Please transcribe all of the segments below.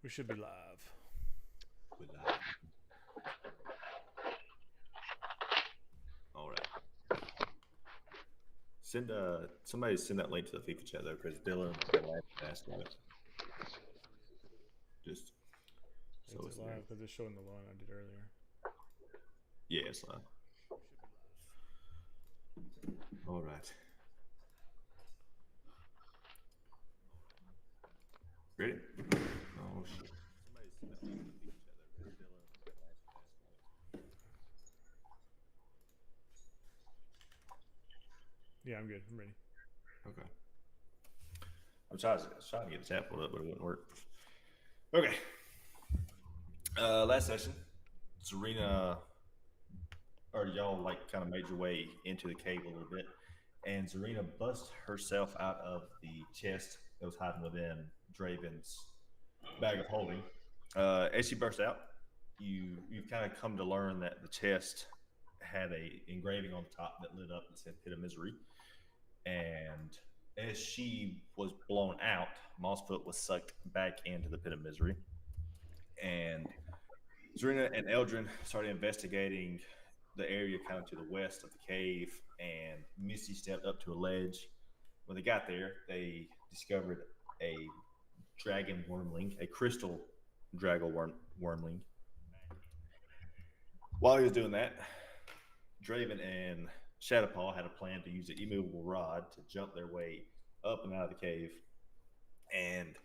We should be live. We're live. All right. Somebody send that link to the FIFA chat though, because Dylan asked about it. Just so Is it's it there. live? Because it's showing the line I did earlier. Yeah, it's live. All right. Ready? Oh shit. Somebody send that link to the FIFA chat though, because Dylan asked about it. Yeah, I'm good. I'm ready. Okay. I was trying to get the chat pulled up, but it wouldn't work. Okay. Last session, Serena, or y'all like kind of made your way into the cave a little bit, and Serena busts herself out of the chest that was hiding within Draven's bag of holding. As she burst out, you've kind of come to learn that the chest had a engraving on the top that lit up and said "Pit of Misery," and as she was blown out, Mossfoot was sucked back into the Pit of Misery, and Zarina and Eldrin started investigating the area kind of to the west of the cave, and Misty stepped up to a ledge. When they got there, they discovered a dragon wormling, a crystal dragon wormling. While he was doing that, Draven and Shadowpaw had a plan to use the immovable rod to jump their way up and out of the cave, and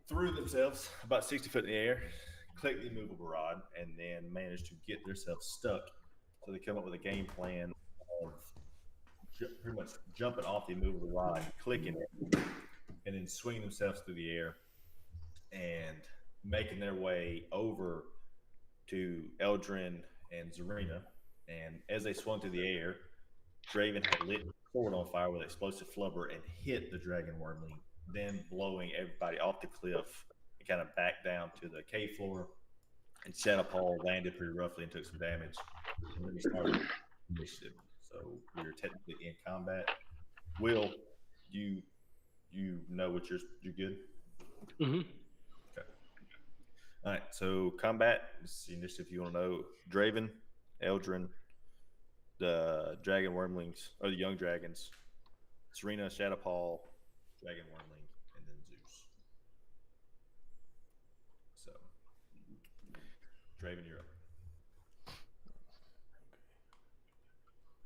threw themselves about 60 foot in the air, clicked the immovable rod, and then managed to get themselves stuck. So they come up with a game plan of pretty much jumping off the immovable rod, clicking it, and then swinging themselves through the air and making their way over to Eldrin and Zarina. And as they swung through the air, Draven had lit the sword on fire with explosive flubber and hit the dragon wormling, then blowing everybody off the cliff and kind of back down to the cave floor. And Shadowpaw landed pretty roughly and took some damage. And then we started initiative. So we're technically in combat. Will, you know what you're good? Mm-hmm. Okay. All right. So combat, this is the initiative you want to know. Draven, Eldrin, the dragon wormlings, or the young dragons, Serena, Shadowpaw, Dragon Wormling, and then Zeus. So, Draven, you're up.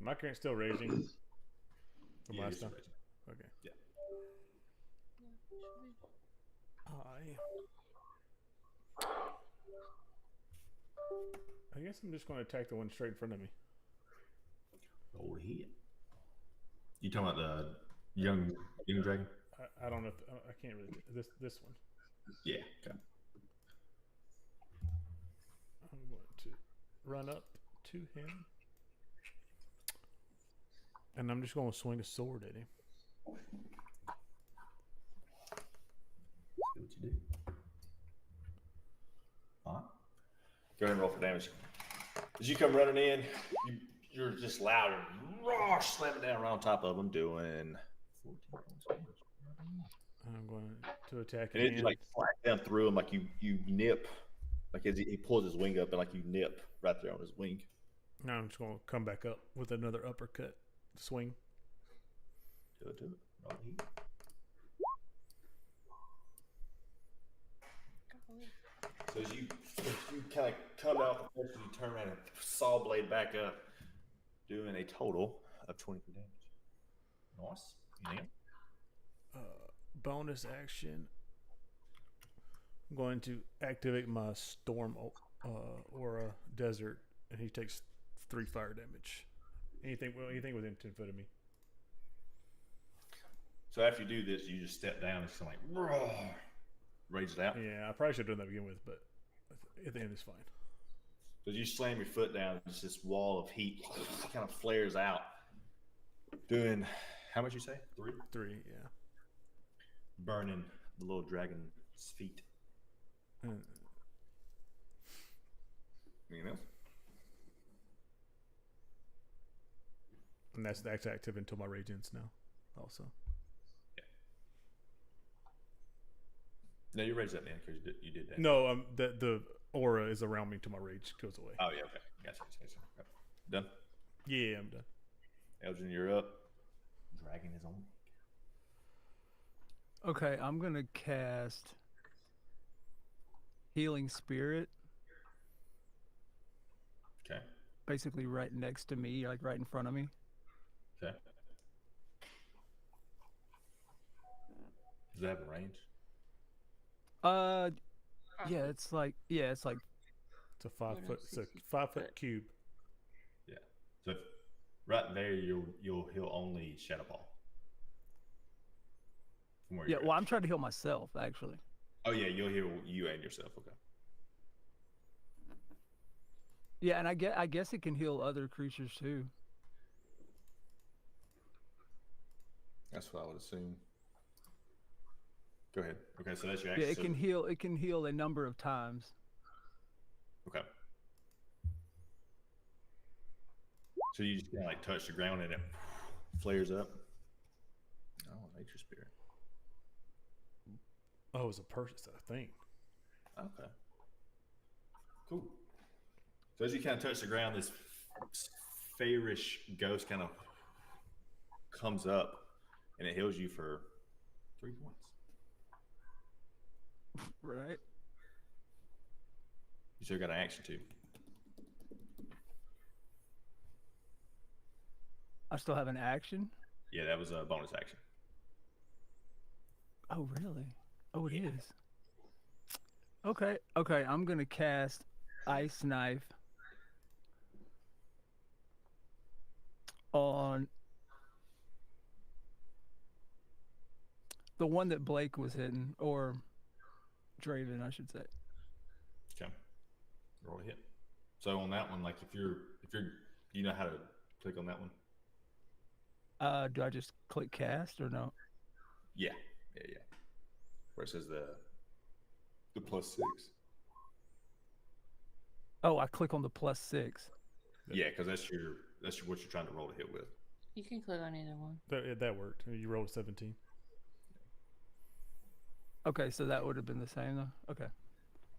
Am my current still raging? From Yeah, last you're time? still Okay. Yeah. I guess I'm just going to attack the one straight in front of me. Roll hit. You talking about the young dragon? I don't know if I can't really this one. Yeah. Okay. I'm going to run up to him, and I'm just going to swing a sword at him. See what you do. All right. Go ahead and roll for damage. As you come running in, you're just loud and raw, slamming down around top of him, doing 14 points of damage. I'm going to attack And again. it just like flies down through him, like you nip, like as he pulls his wing up, and like you nip right there on his wing. Now I'm just going to come back up with another uppercut swing. Do it. Roll heat. So as you kind of come out the first, you turn around and saw blade back up, doing a total of 20 damage. Nice. Anything else? Bonus action. I'm going to activate my storm aura desert, and he takes 3 fire damage. Anything within 10 foot of me. So after you do this, you just step down and just kind of like roar, rage it out. Yeah, I probably should have done that to begin with, but at the end it's fine. So you slam your foot down, and just this wall of heat kind of flares out. Doing how much you say? 3? 3, yeah. Burning the little dragon's feet. Anything else? And that's active until my rage ends now, also. Yeah. No, you raised that man because you did that. No, the aura is around me till my rage goes away. Oh yeah, okay, gotcha. Okay. Done. Yeah, I'm done. Elgin, you're up. Dragon is on. Okay, I'm gonna cast Healing Spirit, Okay. basically right next to me, like right in front of me. Okay. Does that have a range? Yeah, it's like It's a 5 foot. It's a 5 foot cube. Yeah. So right there, you'll heal only Shadow Ball. From where yeah. you're Well, at. I'm trying to heal myself actually. Oh yeah, you'll heal you and yourself. Okay. Yeah, and I guess it can heal other creatures too. That's what I would assume. Go ahead. Okay, so that's your Yeah, action. it can heal. It can heal a number of times. Okay. So you just kind of like touch the ground and it flares up. Oh, nature spirit. Oh, it's a person. It's a thing. Okay. Cool. So as you kind of touch the ground, this fairish ghost kind of comes up and it heals you for 3 points. Right. You still got an action too. I still have an action. Yeah, that was a bonus action. Oh, really? Oh, it is. Okay. Okay. I'm gonna cast Ice Knife on the one that Blake was hitting, or Draven, I should say. Okay. Roll a hit. So on that one, like if you're, you know how to click on that one? Do I just click cast or no? Yeah. Where it says the +6. Oh, I click on the +6. Yeah, because that's what you're trying to roll to hit with. You can click on either one. That worked. You rolled a 17. Okay, so that would have been the same though. Okay.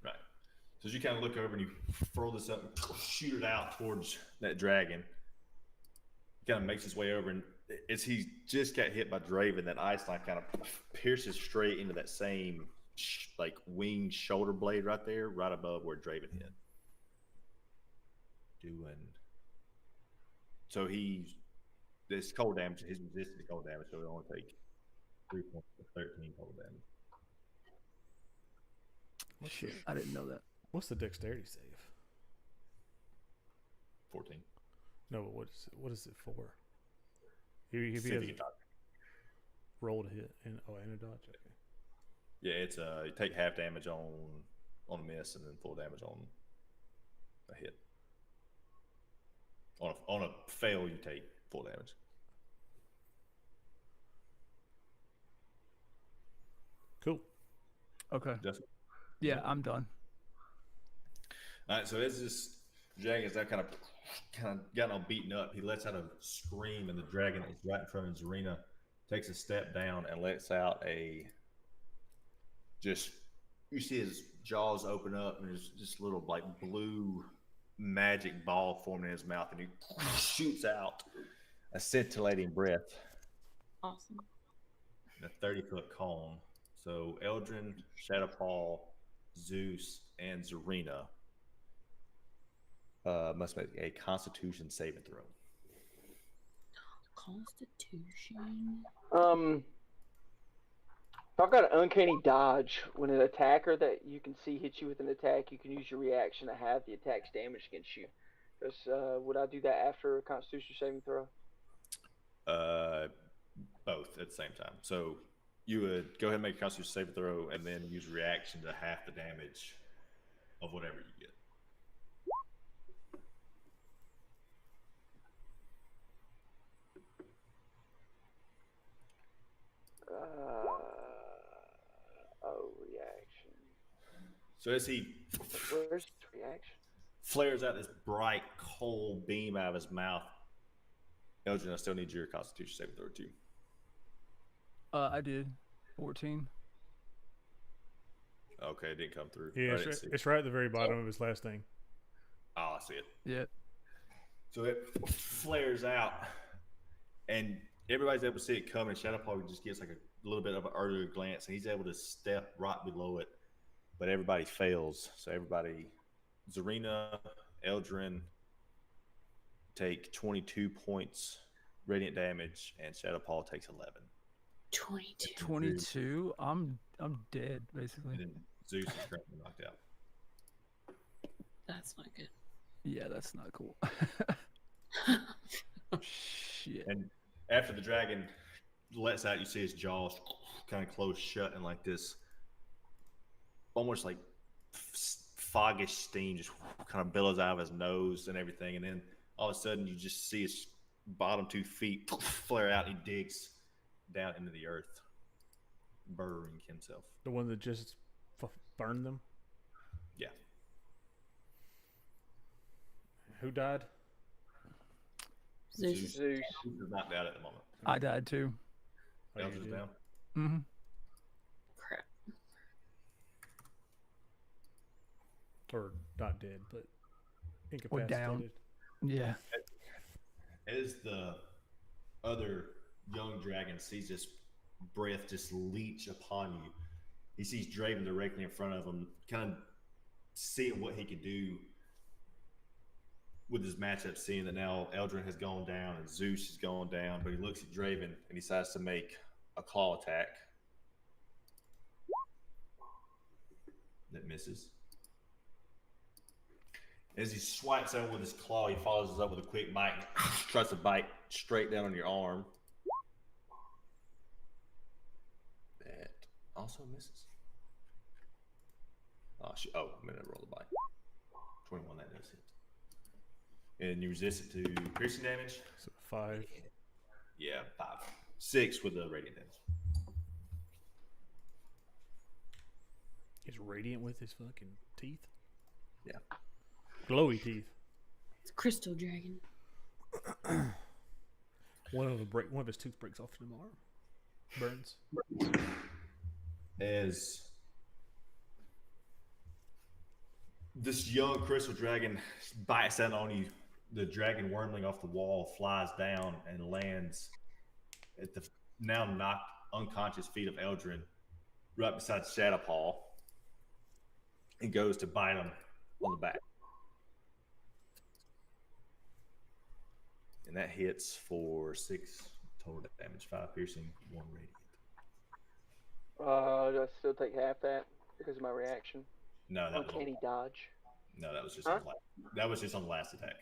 Right. So as you kind of look over and you throw this up and shoot it out towards that dragon, he kind of makes his way over, and as he just got hit by Draven, that ice knife kind of pierces straight into that same like winged shoulder blade right there, right above where Draven hit. So this cold damage, he's resistant to cold damage, so he'll only take 3 points of 13 cold damage. Shit, I didn't know that. What's the dexterity save? 14. No, but what is it for? If he has rolled a hit and a dodge. Okay. Yeah, it's you take half damage on a miss and then full damage on a hit. On a fail, you take full damage. Cool. Okay. Definitely. Yeah, I'm done. All right, so as this dragon is now kind of gotten all beaten up, he lets out a scream, and the dragon that was right in front of his arena takes a step down and lets out you see his jaws open up, and there's just a little like blue magic ball forming in his mouth, and he shoots out a scintillating breath. Awesome. In a 30-foot cone. So Eldrin, Shadowfall, Zeus, and Zarina must make a Constitution saving throw. Constitution. If I've got an uncanny dodge, when an attacker that you can see hits you with an attack, you can use your reaction to have the attack's damage against you. Would I do that after a Constitution saving throw? Both at the same time. So you would go ahead and make a Constitution saving throw, and then use reaction to half the damage of whatever you get. Reaction. So as he Where's reaction? flares out this bright, cold beam out of his mouth, Eldrin, I still need your Constitution saving throw too. I did 14. Okay, it didn't come through. Yeah, I it's didn't right, see it. it's right at the very bottom of his last thing. Oh, I see it. Yep. So it flares out, and everybody's able to see it coming. Shadowpaw just gets like a little bit of an earlier glance, and he's able to step right below it, but everybody fails. So everybody, Zarina, Eldrin, take 22 points radiant damage, and Shadowpaw takes 11. 22. 22. I'm dead basically. And then Zeus is currently knocked out. That's not good. Yeah, that's not cool. Shit. And after the dragon lets out, you see his jaws kind of close shut, and like this, almost like foggish steam just kind of billows out of his nose and everything. And then all of a sudden, you just see his bottom 2 feet flare out, and he digs down into the earth, burying himself. The one that just burned them. Yeah. Who died? Zeus. Zeus Zeus. is knocked out at the moment. I died too. Oh, you Elder's did? down. Mm-hmm. Crap. Or not dead, but Or incapacitated. down. Yeah. As the other young dragon sees this breath just leech upon you, he sees Draven directly in front of him, kind of seeing what he could do with his matchup, seeing that now Eldrin has gone down and Zeus is going down, but he looks at Draven and he decides to make a claw attack that misses. As he swipes out with his claw, he follows us up with a quick bite, tries to bite straight down on your arm. That also misses. Oh, I'm going to roll the bite. 21, that does hit. And you resist it to piercing damage? So 5. Yeah, 5. 6 with the radiant damage. He's radiant with his fucking teeth. Yeah. Glowy teeth. It's Crystal Dragon. One of his tooth breaks off tomorrow. Burns. As this young crystal dragon bites down on you, the dragon wormling off the wall flies down and lands at the now knocked unconscious feet of Eldrin, right beside Shadowpaw, and goes to bite him on the back. And that hits for 6 total damage, 5 piercing, 1 radiant. Do I still take half that because of my reaction? No, that was Uncanny dodge. No, that was just Huh? on the that was just on the last attack.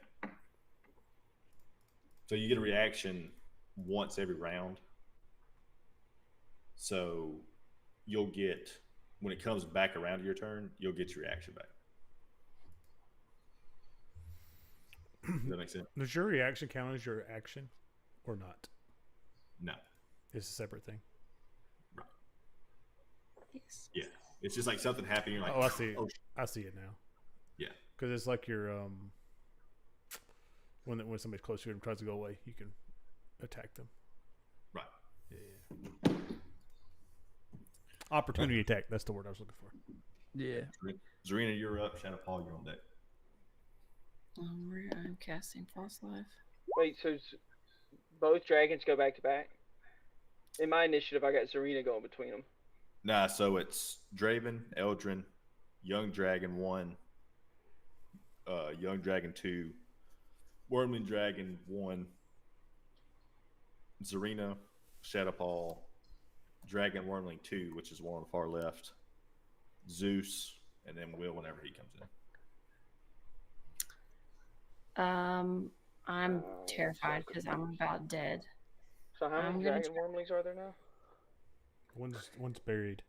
So you get a reaction once every round. So you'll get, when it comes back around to your turn, you'll get your reaction back. Does that make sense? Does your reaction count as your action or not? No. It's a separate thing. Yes. Yeah. It's just like something happened. You're like, Oh, I see it. oh, I see it now. Yeah. Because it's like your when somebody's close to you and tries to go away, you can attack them. right. Yeah. Opportunity attack. That's the word I was looking for. Yeah. Zarina, you're up. Shadowpaw, you're on deck. I'm casting False Life. Wait, so both dragons go back to back? In my initiative, I got Zarina going between them. Nah, so it's Draven, Eldrin, Young Dragon 1, Young Dragon 2, Wormling Dragon 1, Zarina, Shadowpaw, Dragon Wormling 2, which is one on the far left, Zeus, and then Will whenever he comes in. I'm terrified because I'm about dead. So how I'm many gonna dragon wormlings are there now? One's buried.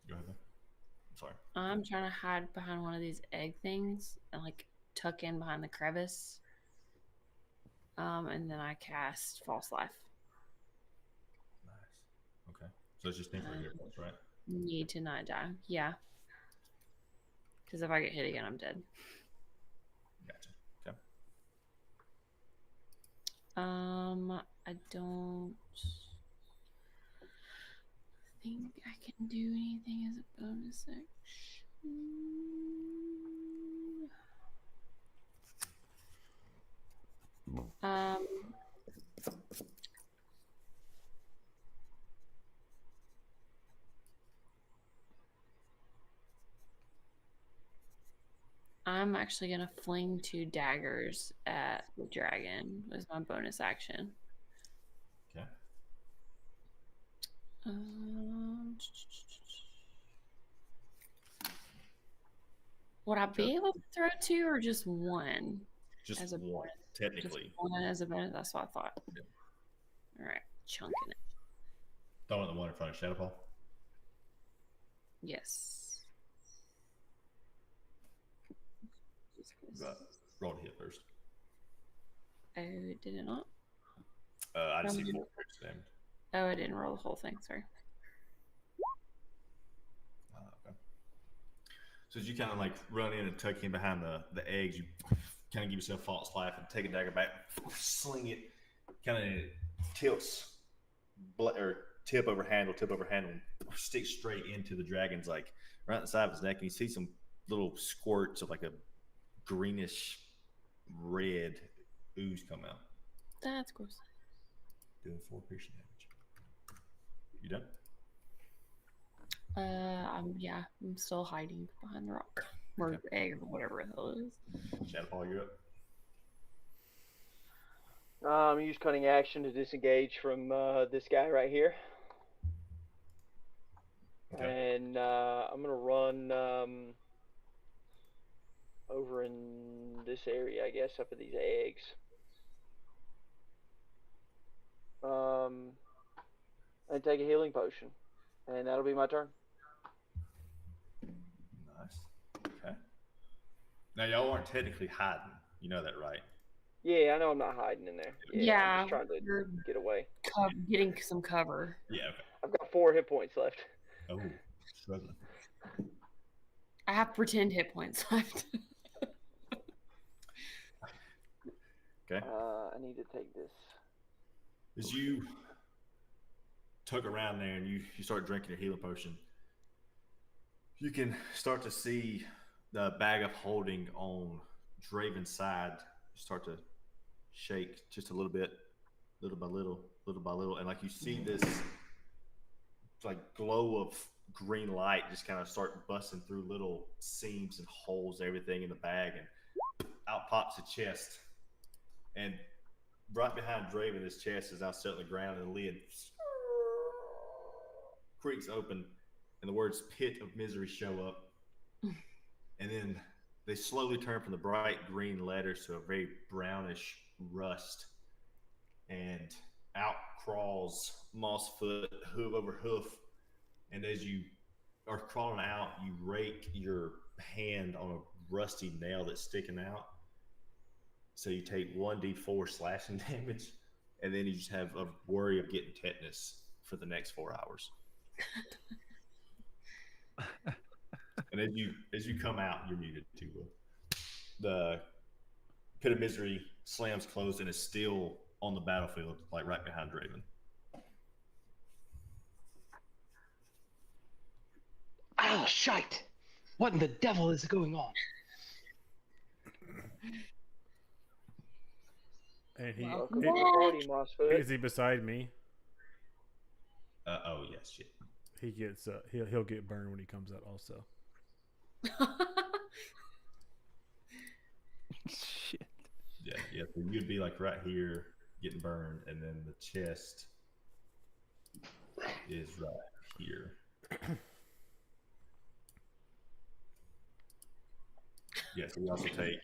Go ahead, man. I'm sorry. I'm trying to hide behind one of these egg things and like tuck in behind the crevice. And then I cast False Life. Nice. Okay. So it's just temporary hit points, right? Need to not die. Yeah. Because if I get hit again, I'm dead. Gotcha. Okay. I don't think I can do anything as a bonus action. Um, I'm actually gonna fling 2 daggers at the dragon as my bonus action. Okay. Would I be able to throw 2 or just 1? Just As a one, bonus. technically. Just 1 as a bonus. That's what I thought. Yeah. All right, chunking it. Throwing the one in front of Shadowpaw. Yes. Right. Roll to hit first. Oh, did it not? I just see 4 points of damage. Oh, I didn't roll the whole thing. Sorry. Okay. So as you kind of like run in and tuck in behind the eggs, you kind of give yourself a false life and take a dagger back, sling it, kind of tilts, or tip over handle, sticks straight into the dragon's like right inside of his neck, and you see some little squirts of like a greenish red ooze come out. That's gross. Doing 4 piercing damage. You done? I'm still hiding behind the rock or egg or whatever the hell it is. Shadowpaw, you're up. Use cunning action to disengage from this guy right here. Okay. And I'm gonna run over in this area, I guess, up at these eggs. And take a healing potion, and that'll be my turn. Nice. Okay. Now y'all aren't technically hiding. You know that, right? Yeah, I know I'm not hiding in there. Yeah, I'm just trying to get away. Getting some cover. Yeah. Okay. I've got 4 hit points left. Oh, struggling. I have pretend hit points left. Okay. I need to take this. As you tug around there and you start drinking your healing potion, you can start to see the bag of holding on Draven's side start to shake just a little bit, little by little, and like you see this like glow of green light just kind of start busting through little seams and holes, everything in the bag, and out pops a chest. And right behind Draven, his chest is out set on the ground, and the lid creaks open, and the words "Pit of Misery" show up. And then they slowly turn from the bright green letters to a very brownish rust. And out crawls Mossfoot, hoof over hoof. And as you are crawling out, you rake your hand on a rusty nail that's sticking out. So you take 1d4 slashing damage, and then you just have a worry of getting tetanus for the next 4 hours. And as you come out, you're muted too. The Pit of Misery slams closed and is still on the battlefield, like right behind Draven. Oh, shite! What in the devil is going on? And he Welcome to the party, Mossfoot. is he beside me? Oh yes, shit. He gets he'll get burned when he comes out also. Shit. Yeah. So you'd be like right here getting burned, and then the chest is right here. Yeah, so we also take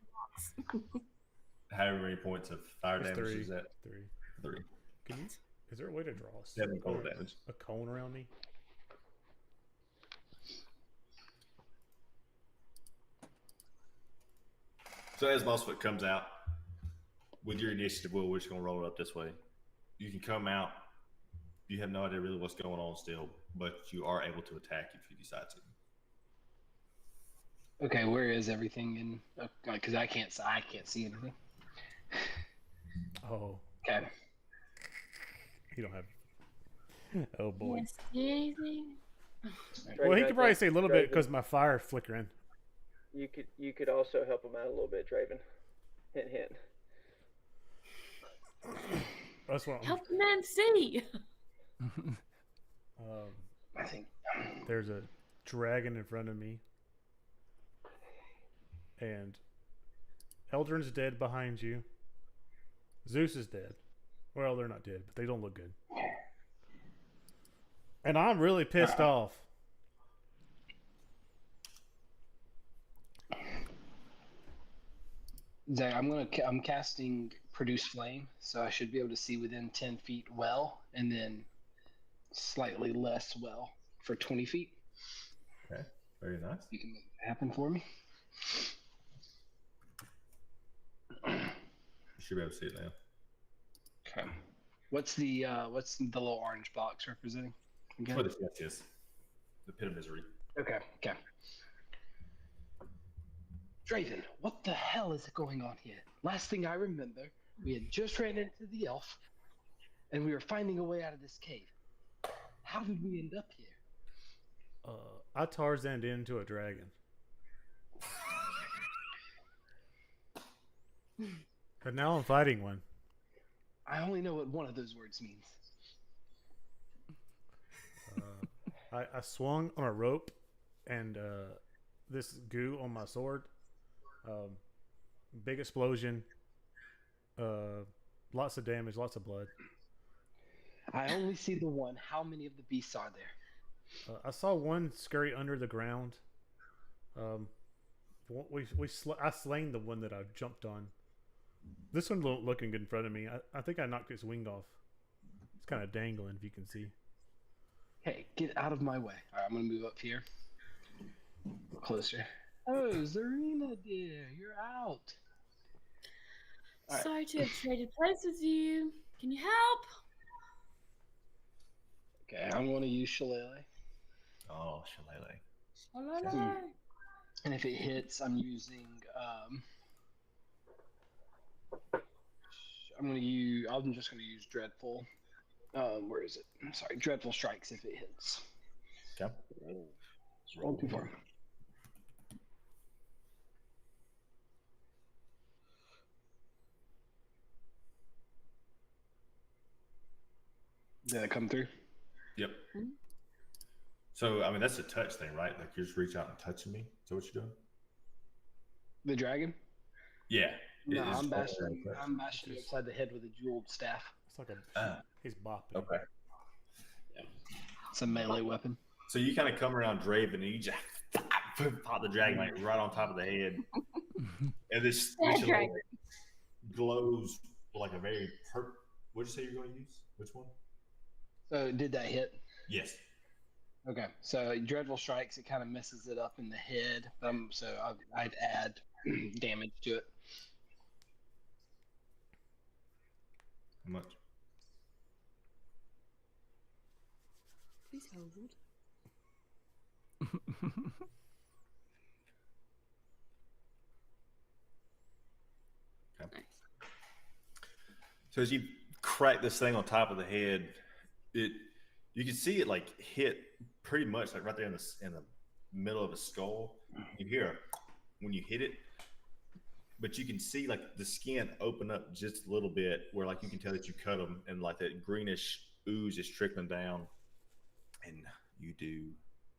however many points of fire It's damage 3. is that? 3. 3. Can you? Is there a way to draw 7 cold damage. a cone around me? So as Mossfoot comes out, with your initiative, we're just going to roll it up this way. You can come out. You have no idea really what's going on still, but you are able to attack if you decide to. Okay, where is everything in? Because I can't see anything. Oh, Okay. you don't have. Oh boy. Yes, anything? Well, he Draven, I could probably think say a little bit Draven, because my fire flickering. you could also help him out a little bit, Draven. Hint, hint. That's what. Help the man see. I think. There's a dragon in front of me, and Eldrin's dead behind you. Zeus is dead. Well, they're not dead, but they don't look good. And I'm really pissed off. Zach, I'm casting Produce Flame, so I should be able to see within 10 feet well, and then slightly less well for 20 feet. Okay, very nice. You can make that happen for me. You should be able to see it now. Okay. What's the little orange box representing? That's what the is. The pit of misery. Okay. Okay. Draven, what the hell is going on here? Last thing I remember, we had just ran into the elf, and we were finding a way out of this cave. How did we end up here? I Tarzaned into a dragon. But now I'm fighting one. I only know what one of those words means. I swung on a rope, and this goo on my sword. Big explosion. Lots of damage, lots of blood. I only see the one. How many of the beasts are there? I saw one scurry under the ground. I slain the one that I jumped on. This one looking good in front of me. I think I knocked its wing off. It's kind of dangling, if you can see. Hey, get out of my way. All right, I'm gonna move up here. Closer. Oh, Zarina, dear, you're out. All right. Sorry to have traded places with you. Can you help? Okay, I'm going to use Shillelagh. Oh, Shillelagh. Hello. And if it hits, I'm using. I'm just going to use Dreadful. Where is it? I'm sorry, Dreadful Strikes if it hits. Okay. Roll 2-4. Did that come through? Yep. Hmm? So, I mean, that's a touch thing, right? Like, you just reach out and touching me. Is that what you're doing? The dragon? Yeah. No, It is I'm full bashing. touch. I'm bashing you upside the head with a jeweled staff. It's like Ah. he's bopping. Okay. It's a melee weapon. So you kind of come around Draven and you just pop the dragon like right on top of the head, and this dragon. glows like a very What'd you say you're going to use? Which one? So did that hit? Yes. Okay, so Dreadful Strikes, it kind of messes it up in the head. So I'd add damage to it. How much? Please hold. Okay. Nice. So as you crack this thing on top of the head, you can see it like hit pretty much like right there in the middle of the skull. You hear when you hit it, but you can see like the skin open up just a little bit, where like you can tell that you cut them, and like that greenish ooze is trickling down, and you do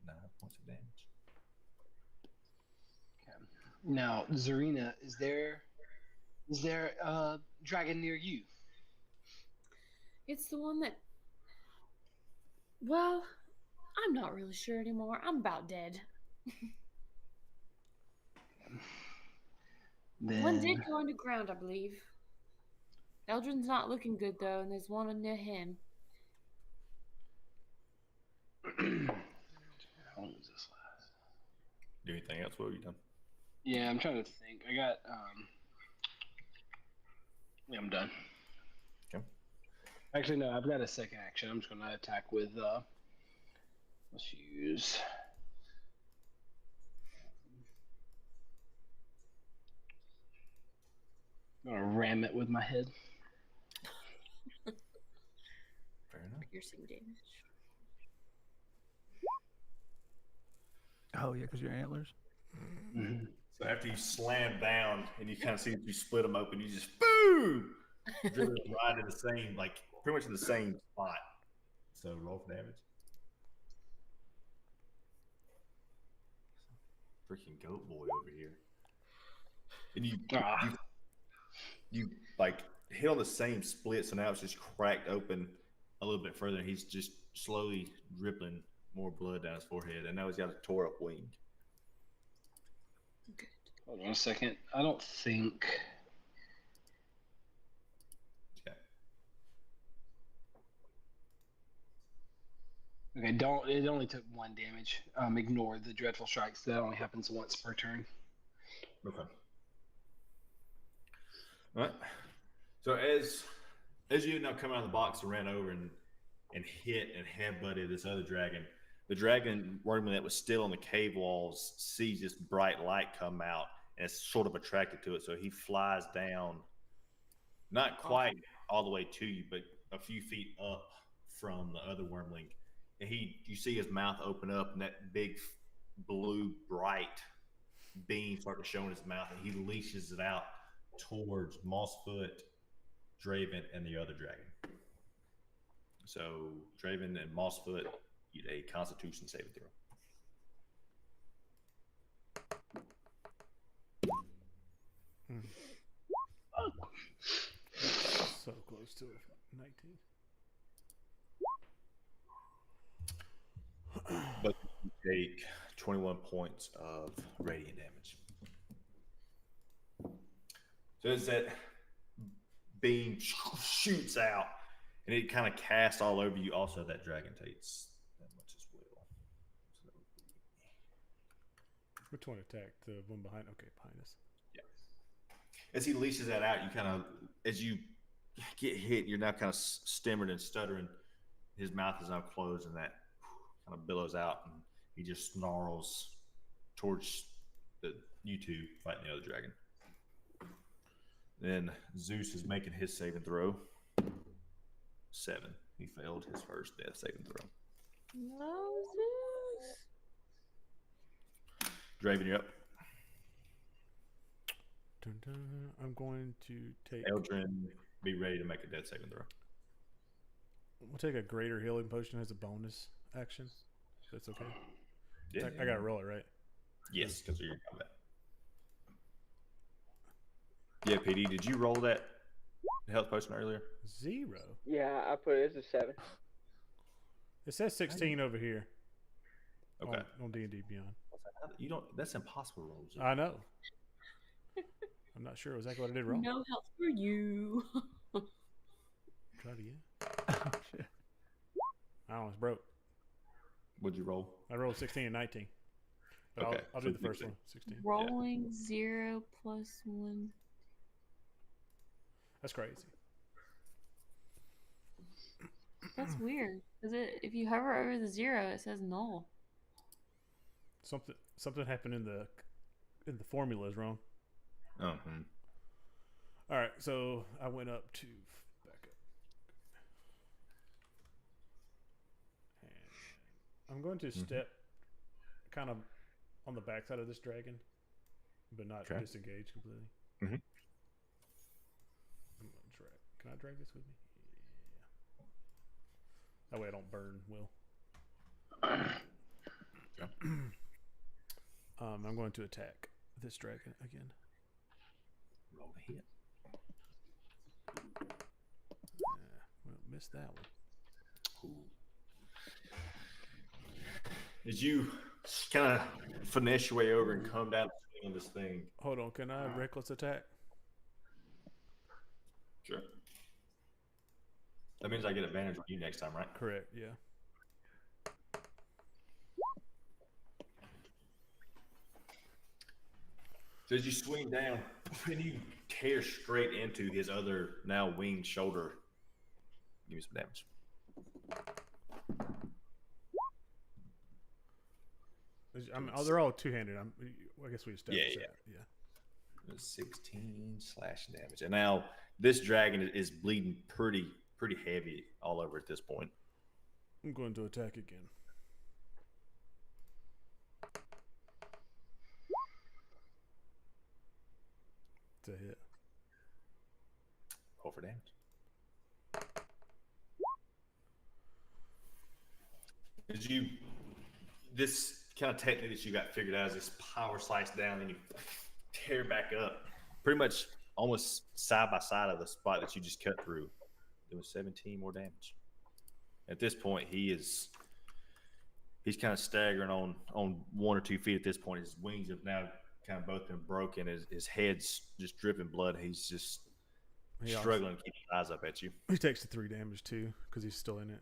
9 points of damage. Okay. Now, Zarina, is there a dragon near you? It's the one that. Well, I'm not really sure anymore. I'm about dead. One did go underground, I believe. Eldrin's not looking good though, and there's one near him. How long was this last? Do anything else? What have you done? Yeah, I'm trying to think. I got yeah, I'm done. Okay. Actually, no, I've got a second action. I'm just going to attack with let's use I'm going to ram it with my head. Fair enough. piercing damage. Oh yeah, because your antlers. Mhm. So after you slam down and you kind of see that you split them open, you just boom, drill it right in the same, like pretty much in the same spot. So roll for damage. Freaking goat boy over here. And Ah. you like hit on the same split, so now it's just cracked open a little bit further. And he's just slowly dripping more blood down his forehead, and now he's got a tore up wing. Good. Hold on a second. I don't think. Okay. Okay, don't. It only took 1 damage. Ignore the dreadful strikes. That only happens once per turn. Okay. All right. So as you now come out of the box and ran over and hit and headbutted this other dragon, the dragon wormling that was still on the cave walls sees this bright light come out and is sort of attracted to it. So he flies down, not quite all the way to you, but a few feet up from the other wormling. And you see his mouth open up, and that big blue bright beam start to show in his mouth, and he leashes it out towards Mossfoot, Draven, and the other dragon. So Draven and Mossfoot get a Constitution saving throw. So close to 19. But you take 21 points of radiant damage. So as that beam shoots out and it kind of casts all over you, also that dragon takes that much as well. So that would be, Which one attacked? The one behind? Okay, behind us. yeah. As he leashes that out, you kind of, as you get hit, you're now kind of stammering and stuttering. His mouth is now closed, and that kind of billows out, and he just snarls towards you two fighting the other dragon. Then Zeus is making his saving throw. 7. He failed his first death saving throw. No, Zeus. Draven, you're up. Dun, dun. I'm going to take. Eldrin, be ready to make a death saving throw. We'll take a greater healing potion as a bonus action. That's okay. Yeah. I got to roll it, right? Yes, because of your combat. Yeah, PD, did you roll that health potion earlier? 0. Yeah, I put it as a 7. It says 16 over here. Okay. On D&D Beyond. You don't. That's impossible rolls. I know. I'm not sure exactly what I did wrong. No help for you. Try it again. Oh, shit. I almost broke. What'd you roll? I rolled 16 and 19. But Okay, I'll so do the first 16. one. 16. Rolling 0 plus 1. That's crazy. That's weird. Cause if you hover over the 0, it says null. Something happened in the formulas wrong. Oh. All right, so I went up to back up. And I'm going to step kind of on the backside of this dragon, but not disengage completely. Mhm. I'm gonna drag. Can I drag this with me? Yeah. That way I don't burn Will. I'm going to attack this dragon again. Roll a hit. Well, missed that one. Ooh. As you kind of finesse your way over and come down the swing on this thing. Hold on, can I reckless attack? Sure. That means I get advantage on you next time, right? Correct, yeah. So as you swing down, and you tear straight into his other now winged shoulder. Give me some damage. They're all two-handed. I guess we established Yeah. that. Yeah. 16 slash damage. And now this dragon is bleeding pretty heavy all over at this point. I'm going to attack again. It's a hit. Roll for damage. As you, this kind of technique that you got figured out is this power slice down and you tear back up, pretty much almost side by side of the spot that you just cut through. It was 17 more damage. At this point, he's kind of staggering on 1 or 2 feet. At this point, his wings have now kind of both been broken. His head's just dripping blood. He's just struggling to keep his eyes up at you. He takes the 3 damage too because he's still in it.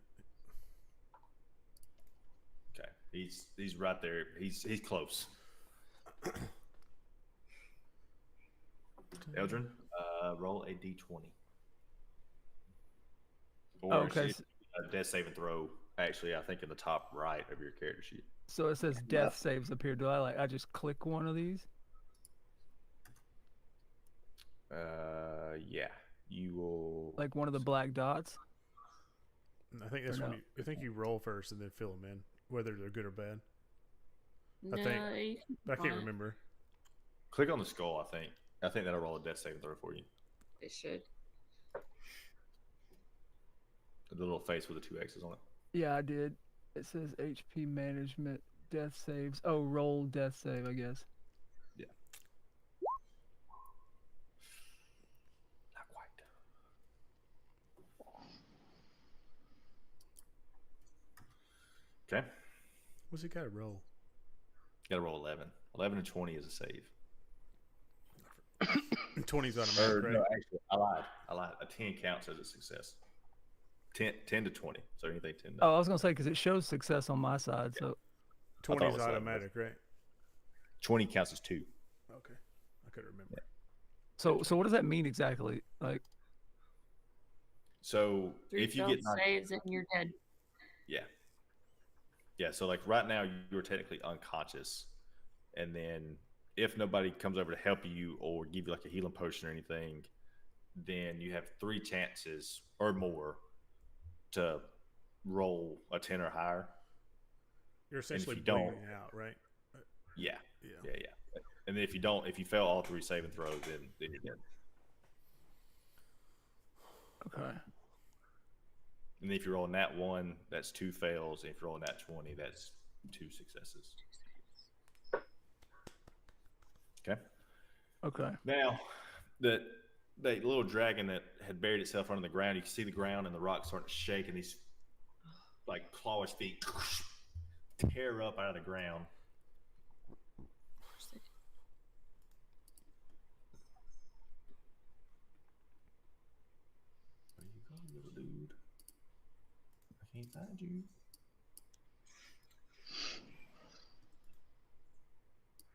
Okay, he's right there. He's close. Eldrin, roll a d20. Or Okay. a death saving throw. Actually, I think in the top right of your character sheet. So it says death saves up here. Do I just click one of these? Yeah, you will. Like one of the black dots? I think that's Or when no? I think you roll first and then fill them in, whether they're good or bad. No, think- you can But I can't fine. remember. Click on the skull. I think that'll roll a death saving throw for you. It should. The little face with the 2 X's on it. Yeah, I did. It says HP management, death saves. Oh, roll death save, I guess. Yeah. Not quite. Okay. What's he got to roll? Got to roll 11. 11 and 20 is a save. 20's automatic, right? No, actually, I lied. A 10 counts as a success. 10 to 20. So anything 10 to Oh, I was gonna say because it shows success on my side. So 20 is was 11. automatic, right? 20 counts as 2. Okay, I couldn't remember. so what does that mean exactly? Like, So 3 if you failed get knocked, saves and you're dead. yeah. So like right now you're technically unconscious, and then if nobody comes over to help you or give you like a healing potion or anything, then you have 3 chances or more to roll a 10 or higher. You're essentially you don't- bleeding out, right? Yeah, Yeah. yeah. And then if you fail all 3 saving throws, then you're dead. okay, And if you roll nat 1, that's 2 fails. And if you roll nat 20, that's 2 successes. Okay. okay. Now, the little dragon that had buried itself under the ground, you can see the ground and the rocks starting to shake, and these like clawish feet tear up out of the ground. Where you go, little dude? I can't find you.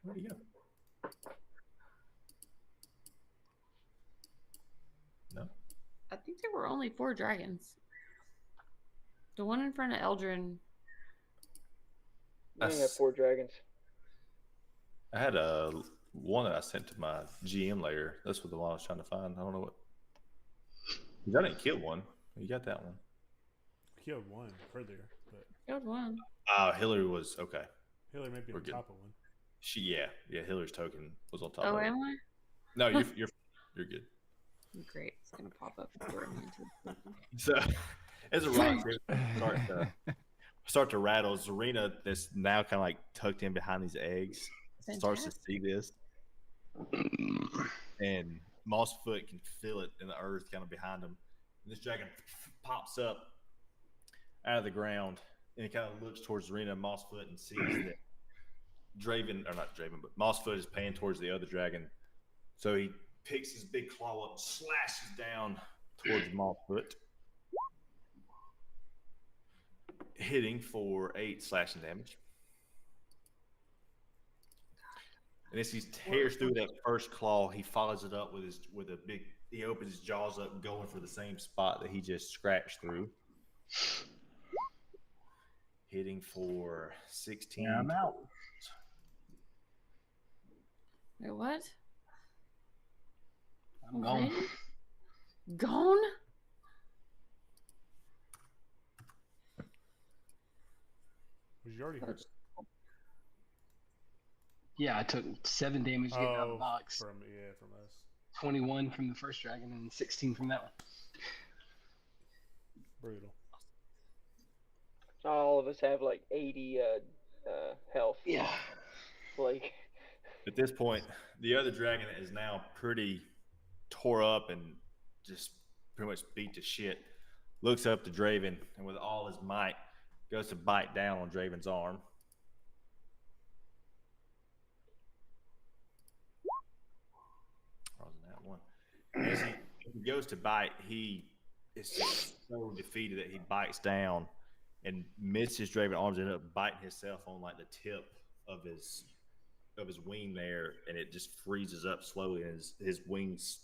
Where'd you go? No. I think there were only 4 dragons. The one in front of Eldrin. We only have 4 dragons. I had a one that I sent to my GM later. That's what the one I was trying to find. I don't know what. I didn't kill one. You got that one. Killed one earlier, but Killed one. Hillary was okay. Hillary might be We're on good. top of one. Yeah. Hillary's token was on top. Oh, of it. am I? No, you're good. Great. It's going to pop up before I'm into the So as a rock start to rattle, Zarina, that's now kind of like tucked in behind these eggs, starts to see this, and Mossfoot can feel it in the earth kind of behind him. And this dragon pops up out of the ground and it kind of looks towards Zarina, Mossfoot, and sees that but Mossfoot is paying towards the other dragon. So he picks his big claw up, slashes down towards Mossfoot, hitting for 8 slashing damage. And as he tears through that first claw, he follows it up he opens his jaws up, going for the same spot that he just scratched through. Hitting for 16. Yeah, I'm out. Wait, what? I'm gone. Already? Gone? Was you already hurt? Yeah, I took 7 damage getting out of the box. From us. 21 from the first dragon and 16 from that one. Brutal. All of us have like 80 health. Yeah. Like, At this point, the other dragon is now pretty tore up and just pretty much beat to shit. Looks up to Draven and with all his might goes to bite down on Draven's arm. Wasn't that one? As he goes to bite, he is just so defeated that he bites down and misses Draven arms and ends up biting himself on like the tip of his wing there, and it just freezes up slowly, and his wings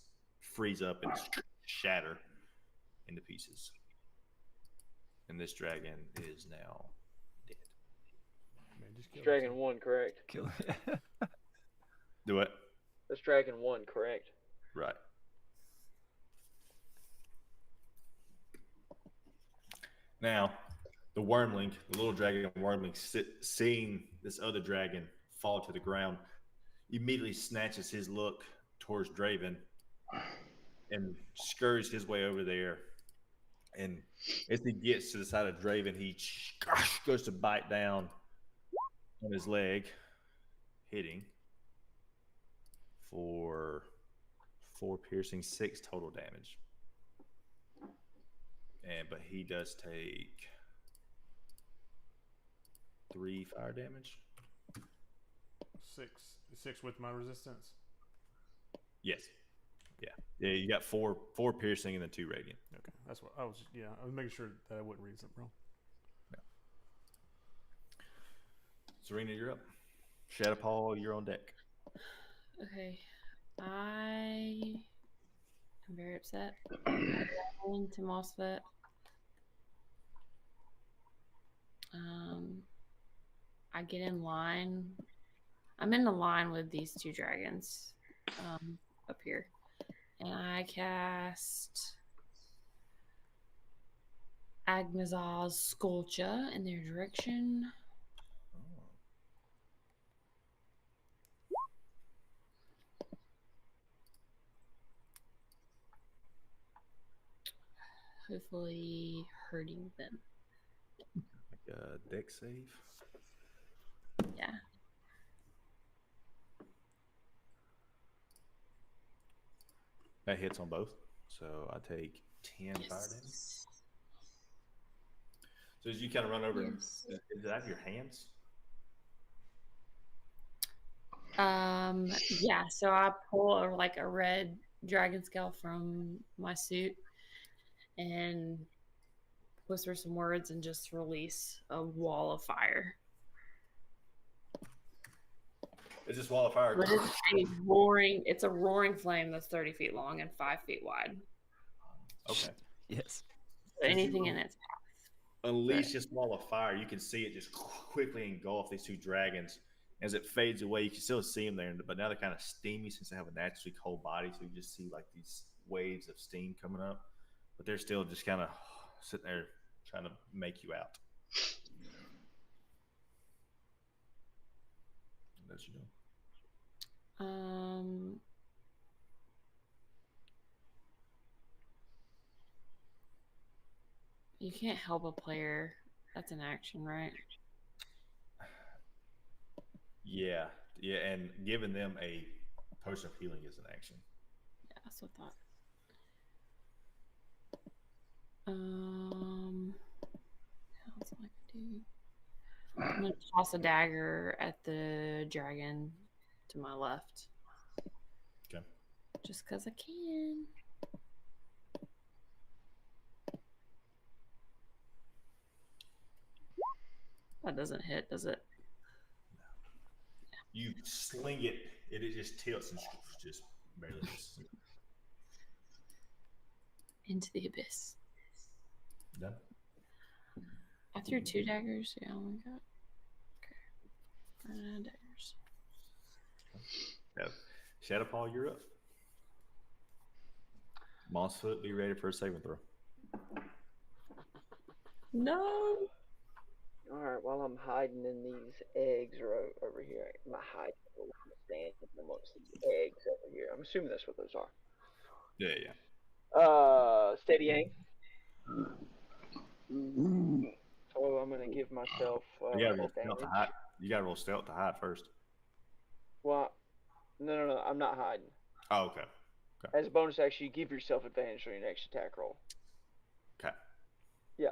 freeze up and shatter into pieces. And this dragon is now dead. Man, just kill Dragon 1, correct? Kill. Do it. That's Dragon 1, correct? Right. Now, the wormling, the little dragon wormling, seeing this other dragon fall to the ground, immediately snatches his look towards Draven and scurries his way over there. And as he gets to the side of Draven, he goes to bite down on his leg, hitting for 4 piercing, 6 total damage. But he does take 3 fire damage. 6 with my resistance. Yes. Yeah. You got 4 piercing and then 2 radiant. Okay, that's what I was. Yeah, I was making sure that I wouldn't read something wrong. Serena, you're up. Shadow Paul, you're on deck. Okay. I am very upset. I'm going to Mosfet. I get in line. I'm in the line with these 2 dragons up here. And I cast Agmazal's Sculpture in their direction. Hopefully hurting them. Like a deck save. Yeah. That hits on both. So I take 10 fire damage. So as you kind of run over, Yes. is it out of your hands? Yeah, so I pull a red dragon scale from my suit and whisper some words and just release a wall of fire. Is this wall of fire? But it's a roaring flame that's 30 feet long and 5 feet wide. Okay. Yes. So anything in its path. Unleash this wall of fire. You can see it just quickly engulf these 2 dragons. As it fades away, you can still see them there, but now they're kind of steamy since they have a naturally cold body. So you just see like these waves of steam coming up, but they're still just kind of sitting there trying to make you out. Let you know. You can't help a player. That's an action, right? Yeah, and giving them a potion of healing is an action. Yeah, that's what I thought. What else am I gonna do? I'm gonna toss a dagger at the dragon to my left. Okay. Just because I can. That doesn't hit, does it? You sling it, and it just tilts and just barely hits. Into the abyss. Done. I threw 2 daggers. Yeah, oh my god. Okay. Running out of daggers. Yeah. Shadow Paul, you're up. Mossfoot, be ready for a saving throw. No. All right, while I'm hiding in these eggs or over here, I'm not hiding. I'm standing amongst these eggs over here. I'm assuming that's what those are. Yeah, yeah. Steady aim. So I'm gonna give myself You gotta roll stealth to advantage. hide. You gotta roll stealth to hide first. Well, no, I'm not hiding. Oh, okay. As a bonus action, you give yourself advantage on your next attack roll. Okay. Yeah.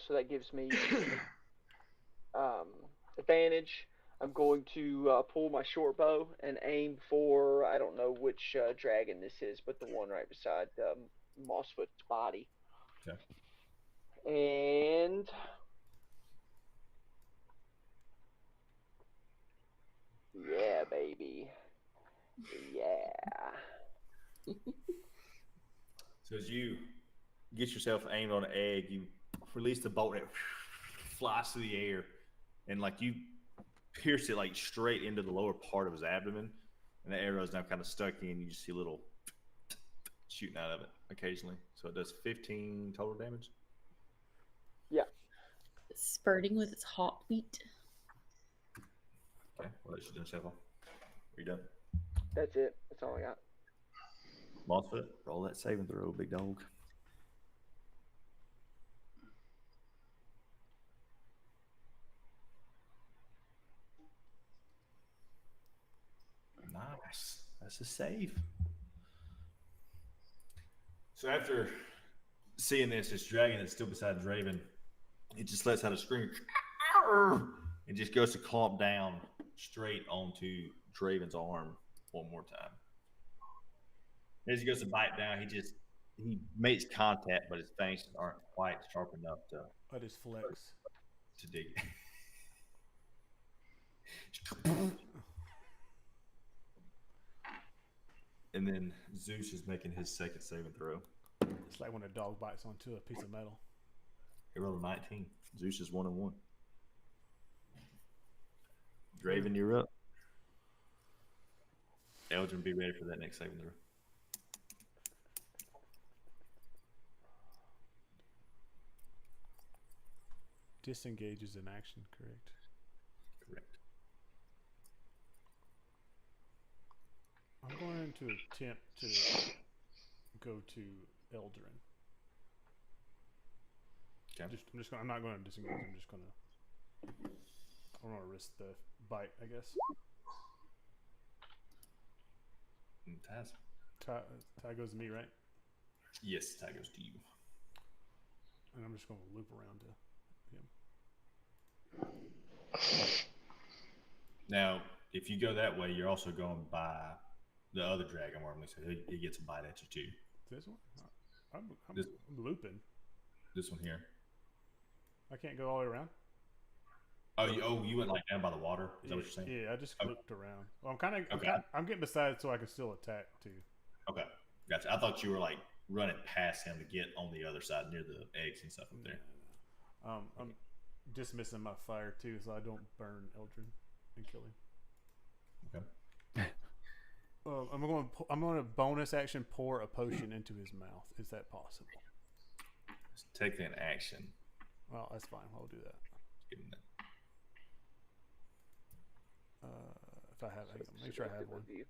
So that gives me um, advantage. I'm going to pull my short bow and aim for, I don't know which dragon this is, but the one right beside Mossfoot's body. Okay. And yeah, baby. Yeah. So as you get yourself aimed on an egg, you release the bolt and it flies through the air, and like you pierce it like straight into the lower part of his abdomen, and the arrow is now kind of stuck in. You just see a little shooting out of it occasionally. So it does 15 total damage. Yeah. Spurting with its heartbeat. Okay. Well, that should do several. Are you done? That's it. That's all I got. Mossfoot, roll that saving throw, big dog. Nice. That's a save. So after seeing this dragon that's still beside Draven, it just lets out a scream. It just goes to clomp down straight onto Draven's arm one more time. As he goes to bite down, he makes contact, but his fangs aren't quite sharp enough I just flex. to dig. And then Zeus is making his second saving throw. It's like when a dog bites onto a piece of metal. He rolled a 19. Zeus is 1-1. Draven, you're up. Eldrin, be ready for that next saving throw. Disengage is an action, correct? Correct. I'm going to attempt to go to Eldrin. Okay. I'm not going to disengage. I'm just going to. I don't want to risk the bite, I guess. Taz. Ty goes to me, right? Yes, Taz goes to you. And I'm just going to loop around to him. Now, if you go that way, you're also going by the other dragon worm, so he gets a bite at you too. This one? I'm This- looping. This one here. I can't go all the way around. Oh, you went like down by the water. Is that what you're saying? Yeah, I just Okay. looped around. Well, I'm Okay. I'm getting beside so I can still attack too. Okay, gotcha. I thought you were like running past him to get on the other side near the eggs and stuff up there. I'm dismissing my fire too, so I don't burn Eldrin and kill him. Okay. I'm going to bonus action pour a potion into his mouth. Is that possible? It's taking an action. Well, that's fine. I'll do that. Give him that. If I have, make sure I have one. Review.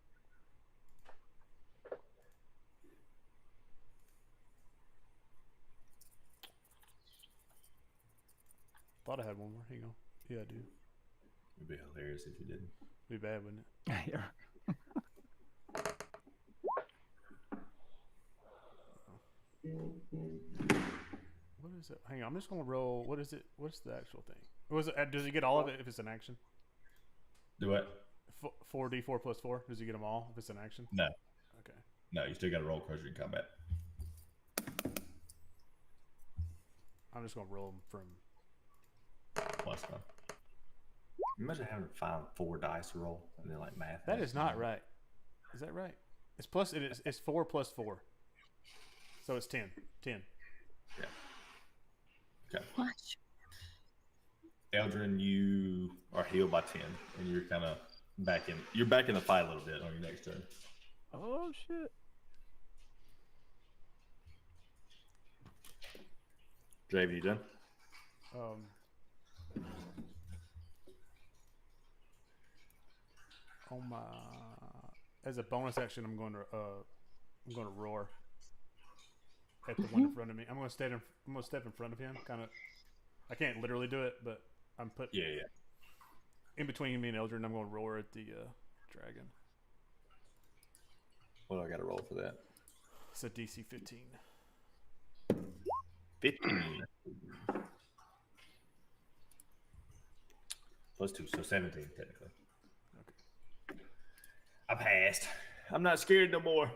Thought I had one more. Here you go. Yeah, I do. It'd be hilarious if you didn't. Be bad, wouldn't it? Yeah. What is it? Hang on. I'm just going to roll. What is it? What's the actual thing? Was it? Does he get all of it if it's an action? Do what? 4d4 plus 4. Does he get them all if it's an action? No. Okay. No, you still got to roll because you're in combat. I'm just going to roll them from. Plus one. Imagine having to find 4 dice to roll and then like math. That is not right. Is that right? It's plus. It is. It's 4 plus 4. So it's 10. 10. Yeah. Okay. Watch. Eldrin, you are healed by 10, and you're kind of back in. You're back in the fight a little bit on your next turn. Oh shit. Draven, you done? On my as a bonus action, I'm going to roar at the one in front of me. I'm going to step in front of him. Kind of. I can't literally do it, but I'm put Yeah. in between me and Eldrin. I'm going to roar at the dragon. What do I got to roll for that? It's a DC 15. 15. Plus 2, so 17 technically. Okay. I passed. I'm not scared no more.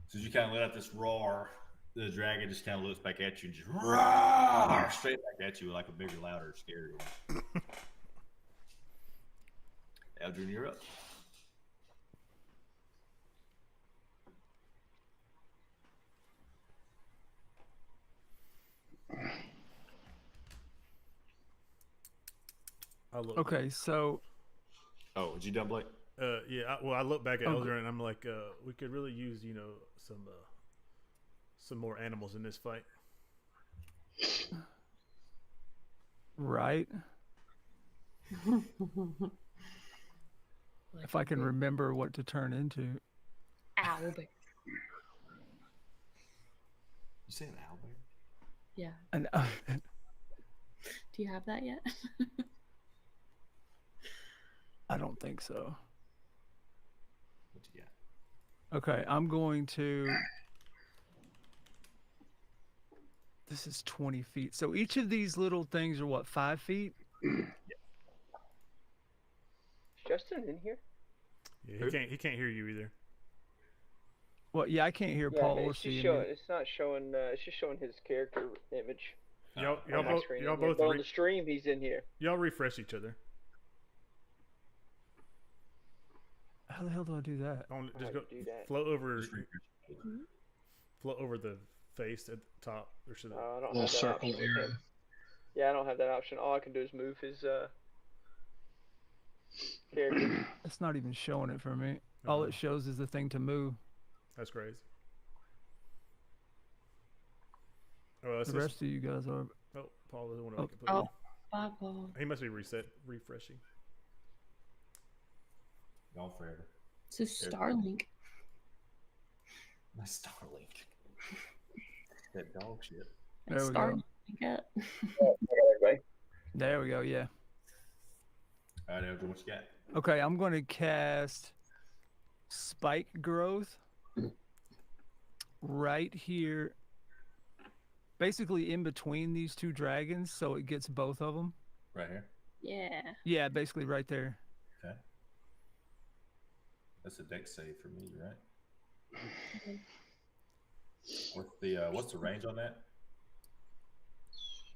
So you kind of let out this roar. The dragon just kind of looks back at you and just roar straight back at you like a bigger, louder, scarier one. Eldrin, you're up. I look. Okay, so Oh, did you done, Blake? Yeah. I look back at Okay. Eldrin and I'm like, we could really use some more animals in this fight. right, if I can remember what to turn into. Owlbear. You say an owlbear? Yeah. And Do you have that yet? I don't think so. What you got? Okay, I'm going to. This is 20 feet. So each of these little things are what, 5 feet? Is Justin in here? Yeah, he can't hear you either. Well, yeah, I can't hear Yeah, Paul man, or it's see just him. showing. It's not showing. It's just showing his character image Y'all on my both screen. y'all in here. both But on the stream, he's in here. y'all refresh each other. How the hell do I do that? On How just do go you do that? float over Just refresh. float over the face at the top. There should I don't Little have that circle option with area. him. Yeah, I don't have that option. All I can do is move his character. It's not even showing it for me. All it shows is the thing to move. That's crazy. Oh, that's The rest of you guys are. oh, Paul doesn't want to Oh. make it. Oh, bye, Paul. He must be refreshing. Gone forever. It's a Starlink. My Starlink. That dog shit. There we go. Starlink. It. There we go. Yeah. All right, Eldrin, what you got? Okay, I'm going to cast Spike Growth right here, basically in between these two dragons, so it gets both of them. Right here. Yeah. Yeah, basically right there. Okay. That's a dex save for me, right? What's the range on that?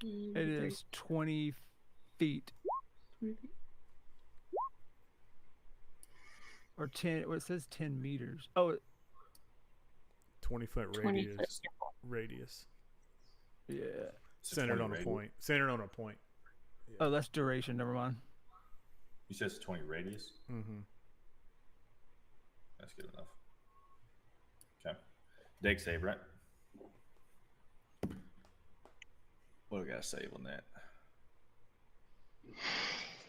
It is 20 feet or 10. Well, it says 10 meters. Oh, 20-foot 20 radius. foot circle. Radius. yeah. It's a Centered 20 on a radius. point. Centered on a point. Oh, that's duration. Never mind. You said it's 20 radius? Mm-hmm. That's good enough. Okay. Dex save, right? What do I got to save on that?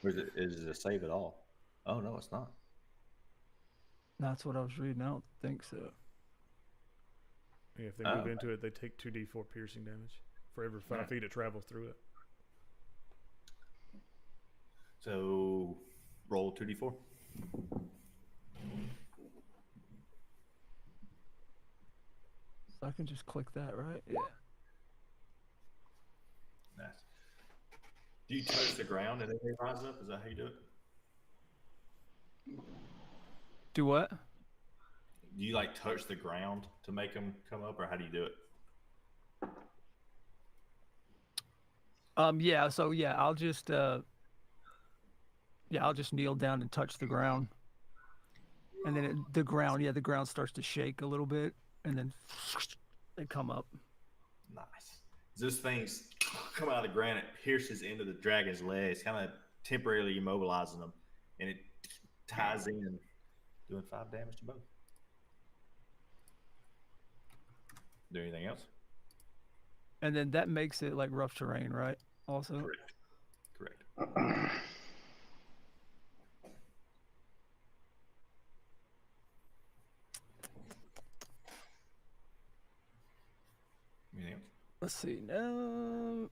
Or is it a save at all? Oh, no, it's not. That's what I was reading. I don't think so. Yeah, if they Oh, move okay. into it, they take 2d4 piercing damage for every 5 feet it travels through it. So roll 2d4. So I can just click that, right? Yeah. Nice. Do you touch the ground and then they rise up? Is that how you do it? Do what? Do you like touch the ground to make them come up, or how do you do it? Yeah, so yeah, I'll just kneel down and touch the ground. And then the ground starts to shake a little bit and then they come up. Nice. This thing's come out of the ground, it pierces into the dragon's legs, kind of temporarily immobilizing them, and it ties in, doing 5 damage to both. Do anything else? And then that makes it like rough terrain, right? also. Correct. Anything else? Let's see. No.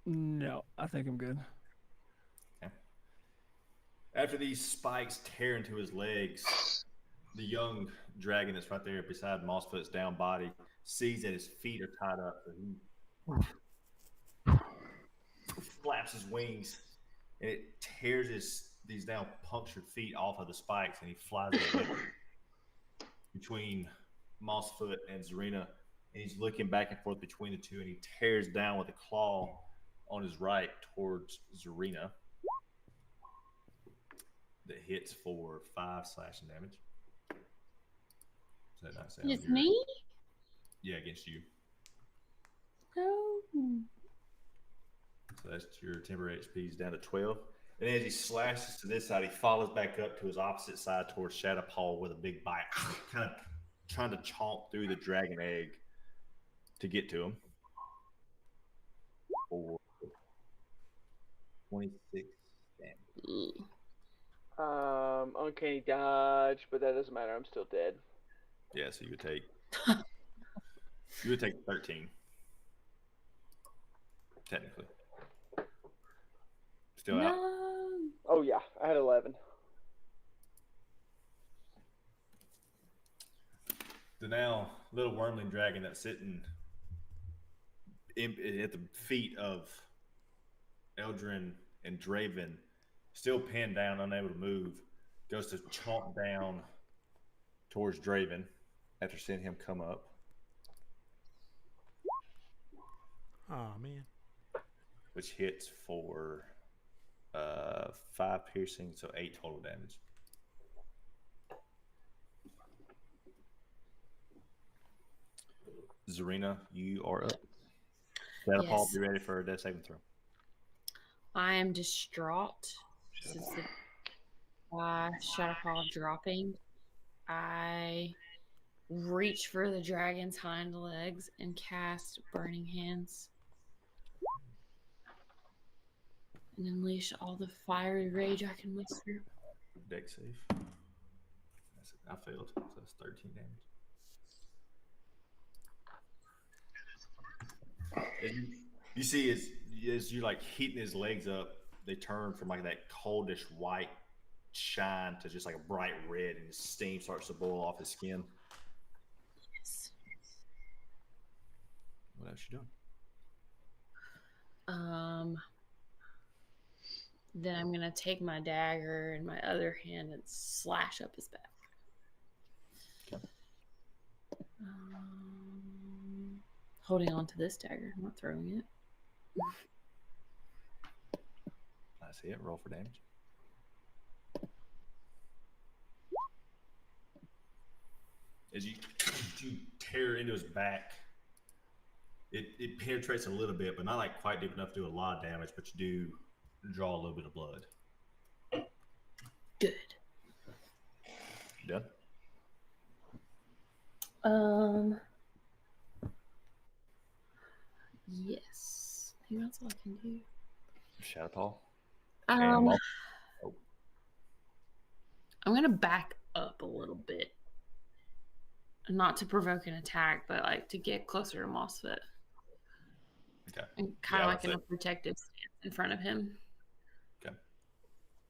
No, I think I'm good. After these spikes tear into his legs, the young dragon that's right there beside Mossfoot's down body sees that his feet are tied up. So he flaps his wings, and it tears these now punctured feet off of the spikes, and he flies away between Mossfoot and Zarina. And he's looking back and forth between the two, and he tears down with a claw on his right towards Zarina. That hits for 5 slashing damage. Does that not sound It's good? me? Yeah, against you. Oh. So that's your temporary HP is down to 12. And as he slashes to this side, he follows back up to his opposite side towards Shadowpaw with a big bite, kind of trying to chomp through the dragon egg to get to him. For 26 damage. Uncanny dodge, but that doesn't matter. I'm still dead. Yeah, so you would take 13. Technically. Still out. No. Oh yeah, I had 11. The now little wormling dragon that's sitting at the feet of Eldrin and Draven, still pinned down, unable to move, goes to chomp down towards Draven after seeing him come up. Oh man. Which hits for 5 piercing, so 8 total damage. Zarina, you are up. Shadowpaw, Yes. be ready for a death saving throw. I am distraught since the Shadowpaw dropping. I reach for the dragon's hind legs and cast Burning Hands. And unleash all the fiery rage I can muster. Deck save. I failed, so that's 13 damage. You see, as you like heating his legs up, they turn from like that coldish white shine to just like a bright red, and his steam starts to boil off his skin. Yes. What else you doing? Then I'm gonna take my dagger in my other hand and slash up his back. Okay. Holding on to this dagger, I'm not throwing it. I see it. Roll for damage. As you tear into his back, it penetrates a little bit, but not like quite deep enough to do a lot of damage, but you do draw a little bit of blood. Good. You done? Yes. I think that's all I can do. Shadowpaw. I'm gonna back up a little bit. Not to provoke an attack, but like to get closer to Mossfoot. Okay. And kind of Yeah, like in a protective stance in front of him. Okay.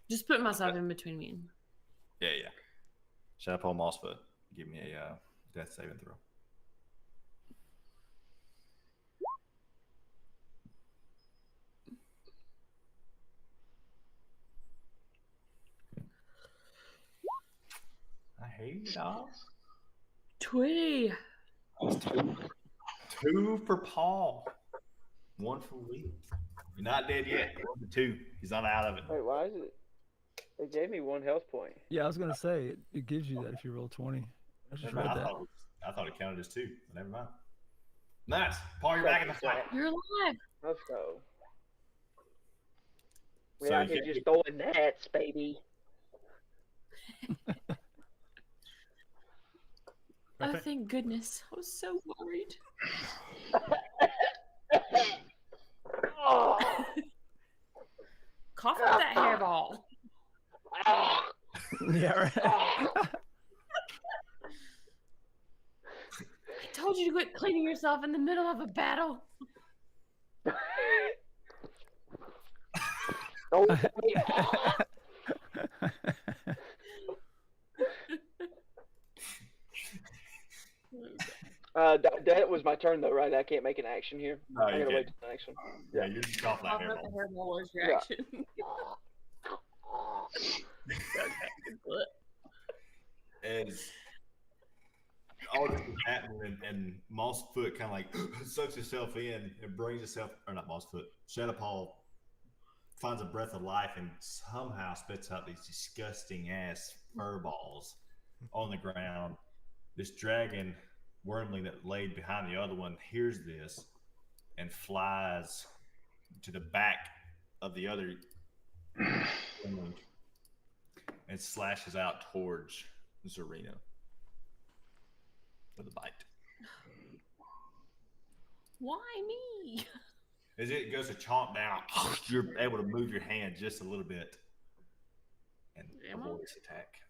Just put myself in between me and Yeah. Shadowpaw Mossfoot, give me a death saving throw. I hate you, dog. 20. It's two for Paul. 1 for Lee. You're not dead yet. 1 for 2. He's not out of it. Wait, why is it? It gave me 1 health point. Yeah, I was gonna say it gives you that if you roll 20. I just read that. I thought it counted as 2, but never mind. Nice. Paul, you're back in the fight. You're alive. Let's go. We So out you here can't- just throwing nets, baby. I Oh, think thank goodness. I was so worried. Oh. Cough up that hairball. Ah. Yeah, right. Ah. I told you to quit cleaning yourself in the middle of a battle. Oh, that was my turn though, right? I can't make an action here. No, I you gotta wait can't. till the next one. Yeah, you're just off that Cough up the hairball. hairball was your Yeah. action. Okay, good. As all this is happening, and Moss Foot kind of like sucks himself in and brings himself, or not Moss Foot, Shadow Paul finds a breath of life and somehow spits out these disgusting ass fur balls on the ground. This dragon wormling that laid behind the other one hears this and flies to the back of the other wormling and slashes out towards Zarina with a bite. Why me? As it goes to chomp down, you're able to move your hand just a little bit and Am I? avoid this attack.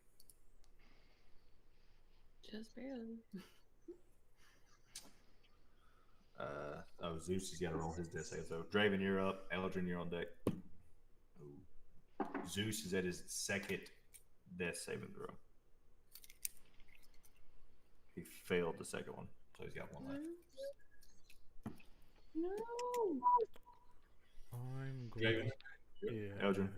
Just barely. Zeus has got to roll his death save. So, Draven, you're up. Eldrin, you're on deck. Ooh. Zeus is at his second death saving throw. He failed the second one, so he's got one left. No. I'm going. Draven. Yeah. Eldrin.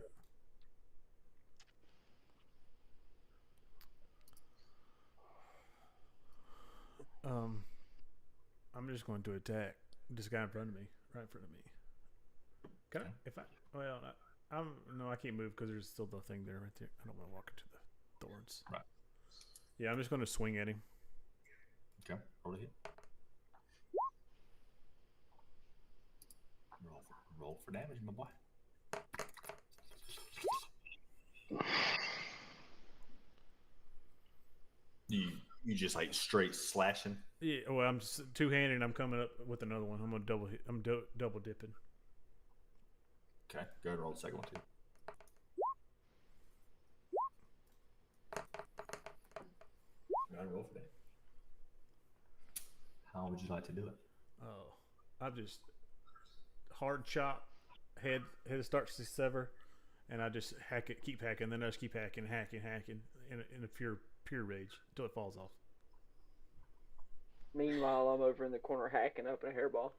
I'm just going to attack this guy in front of me, right in front of me. Can I? If I? Well, no, I can't move because there's still the thing there right there. I don't want to walk into the thorns. Right. Yeah, I'm just going to swing at him. Okay, roll a hit. Roll for damage, my boy. You just like straight slashing. Yeah, well, I'm just two-handed and I'm coming up with another one. I'm going to double hit. I'm double dipping. Okay, go ahead and roll the second one too. Go ahead and roll for that. How would you like to do it? Oh, I just hard chop, head starts to sever, and I just hack it, keep hacking, then I just keep hacking in a pure rage until it falls off. Meanwhile, I'm over in the corner hacking up a hairball.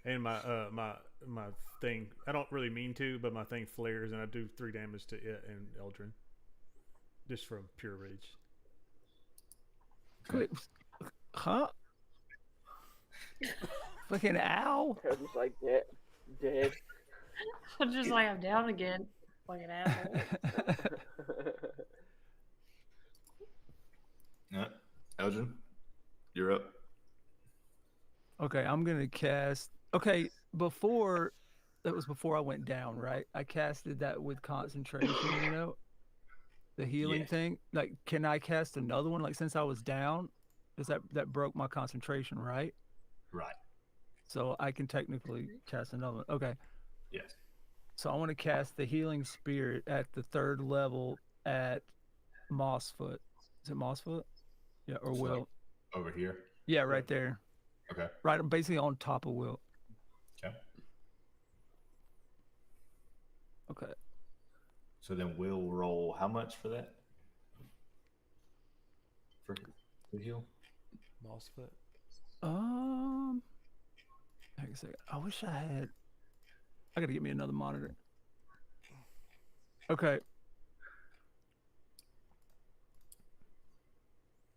And my thing, I don't really mean to, but my thing flares and I do 3 damage to it and Eldrin, just from pure rage. Wait, huh? Fucking ow! Eldrin's like dead. I'm just like, I'm down again. Fucking asshole. Eldrin, you're up. Okay, I'm gonna cast. Okay, before I went down, right? I casted that with concentration, you know, the healing Yeah. thing. Like, can I cast another one? Like, since I was down, because that broke my concentration, right? Right. So I can technically cast another one. Okay, Yes. so I want to cast the healing spirit at the 3rd level at Mossfoot. Is it Mossfoot? Yeah, or So, Will? Over here. Yeah, right there. Okay. Right, basically on top of Will. Okay. Okay. So then we'll roll how much for that? For the heal? Mossfoot. Hang on a second. I wish I had. I gotta get me another monitor. Okay.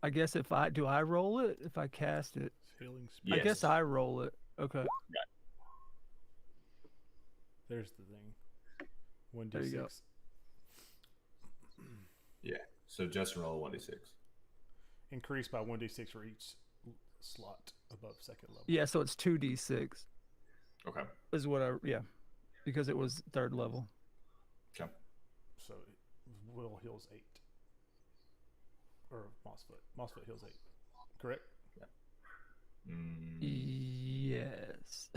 I guess if I roll it if I cast it. Healing spirit. I guess I roll it. Okay. There's the thing. There you go. 1d6. Yeah. So Justin roll 1d6. Increased by 1d6 for each slot above 2nd level. Yeah, so it's 2d6 Okay. is what because it was 3rd level. Okay. So Will heals 8. or Mossfoot. Mossfoot heals 8. Correct. Yes.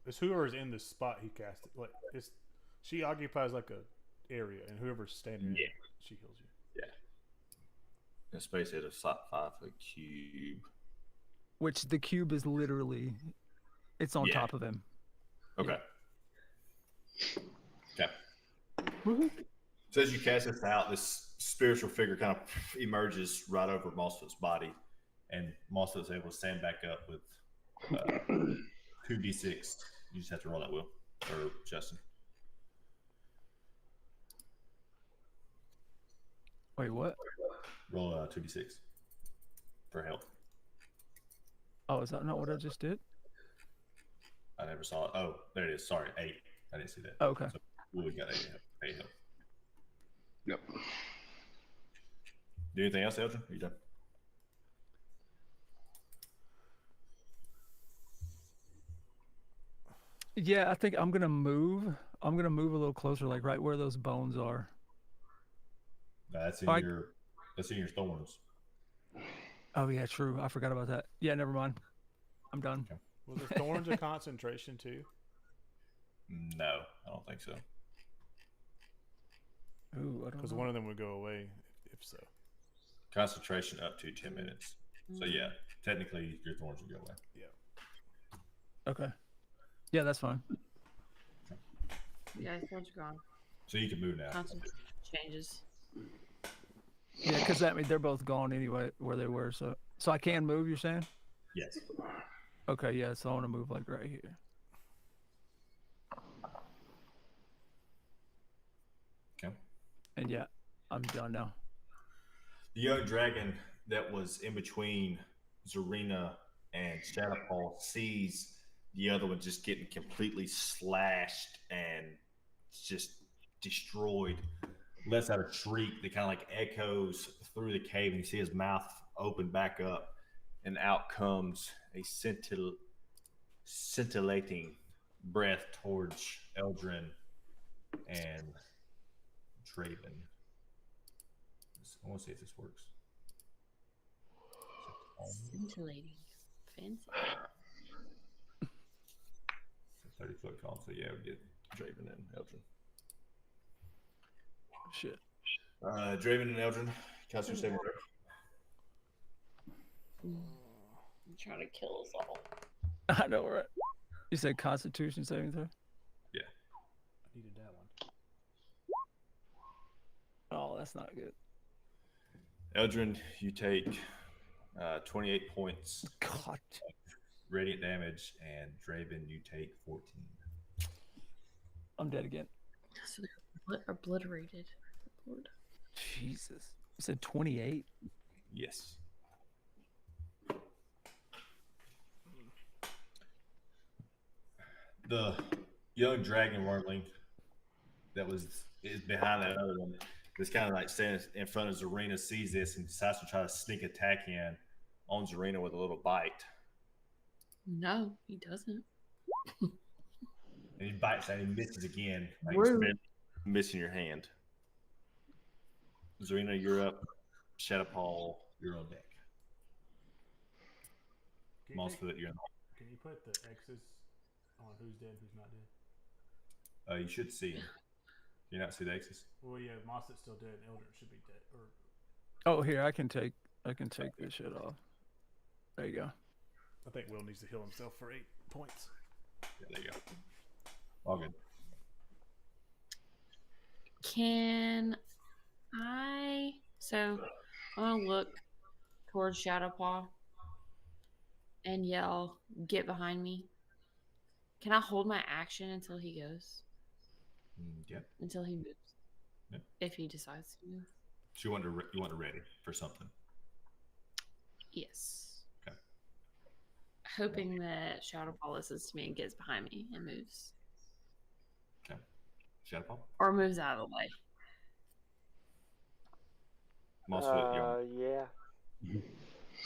It's whoever's in the spot he cast it. Like it's she occupies like a area, and whoever's standing in it, she heals you. The space at a 5-foot cube. Which the cube is literally, it's on Yeah. top of him. Okay. Okay. Woohoo. So as you cast this out, this spiritual figure kind of emerges right over Mossfoot's body, and Mossfoot's able to stand back up with 2d6. You just have to roll that wheel, or Justin. Wait, what? Roll 2d6 for health. Oh, is that not what I just did? I never saw it. Oh, there it is. Sorry, 8. I didn't see that. Oh, okay. So we got 8 health. Yep. Do anything else, Eldrin? Are you done? Yeah, I think I'm gonna move. I'm gonna move a little closer, like right where those bones are. That's in I- your thorns. Oh yeah, true. I forgot about that. Yeah, never mind. I'm done. Okay. Was the thorns a concentration too? No, I don't think so. Ooh, I don't Because know. one of them would go away if so. Concentration up to 10 minutes. So yeah, technically your thorns will go away. Okay. Yeah, that's fine. Yeah, thorns are gone. So you can move now. Concentration changes. Yeah, because that means they're both gone anyway where they were. So I can move. You're saying? Yes. Okay. Yeah. So I want to move like right here. Okay. And yeah, I'm done now. The young dragon that was in between Zarina and Shadowpaw sees the other one just getting completely slashed and just destroyed. Lets out a shriek that kind of like echoes through the cave, and you see his mouth open back up, and out comes a scintillating breath towards Eldrin and Draven. I want to see if this works. Scintillating. Fancy. It's a 30-foot column, so yeah, we get Draven and Eldrin. Shit. Draven and Eldrin, cast your saving throw. I'm trying to kill us all. I know, right? You said Constitution saving throw? Yeah. I needed that one. Oh, that's not good. Eldrin, you take 28 points God. radiant damage, and Draven, you take 14. I'm dead again. So they're obliterated. Lord. Jesus. You said 28? Yes. The young dragon wormling that is behind that other one that's kind of like standing in front of Zarina sees this and decides to try to sneak attack in on Zarina with a little bite. No, he doesn't. And he bites and he misses again. Like Rude. he's missing your hand. Zarina, you're up. Shadowpaw, you're on deck. Can you, Mossfoot, you're on. can you put the X's on who's dead, who's not dead? You should see. You not see the X's? Well, yeah, Mossfoot's still dead, and Eldrin should be dead. Or Oh, here, I can take this shit off. There you go. I think Will needs to heal himself for 8 points. Yeah, there you go. All good. Can I? So I'm gonna look towards Shadowpaw and yell, "Get behind me!" Can I hold my action until he goes? Yeah. Until he moves? Yeah. If he decides to move. So you want to ready for something. Yes. Okay. Hoping that Shadowpaw listens to me and gets behind me and moves. Okay. Shadowpaw? Or moves out of the way. Mossfoot, you're Yeah.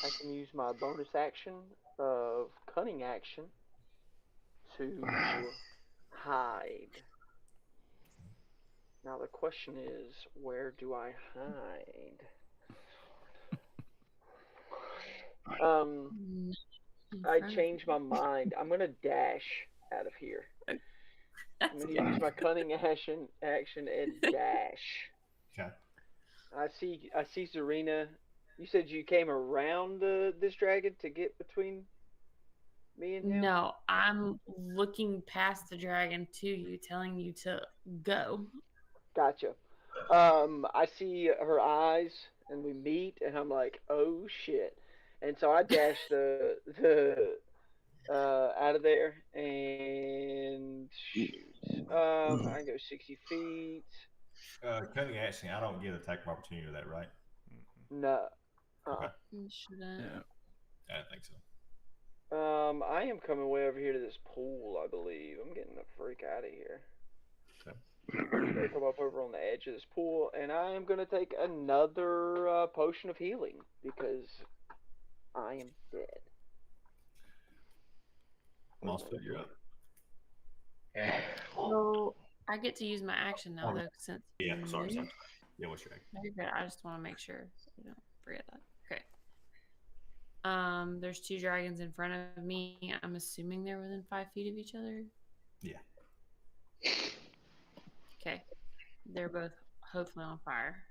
I can use my bonus action of cunning action to hide. Now the question is, where do I hide? Um, In I front of changed my mind. I'm gonna dash out of here. I'm gonna use my cunning action and dash. Okay. I see Zarina. You said you came around this dragon to get between me and him. No, I'm looking past the dragon to you, telling you to go. Gotcha. I see her eyes, and we meet, and I'm like, oh shit. And so I dash the out of there and shoot. I can go 60 feet. Cunning action. I don't get attack of opportunity with that, right? No. Okay. You shouldn't. Yeah. I don't think so. I am coming way over here to this pool, I believe. I'm getting the freak out of here. They come up over on the edge of this pool, and I am going to take another potion of healing because I am dead. Mossfoot, you're up. So I get to use my action now, though, since Yeah, you sorry. moved. Yeah, what's your action? No, you're good. I just want to make sure I don't forget that. Okay. There's 2 dragons in front of me. I'm assuming they're within 5 feet of each other. Yeah. Okay. They're both hopefully on fire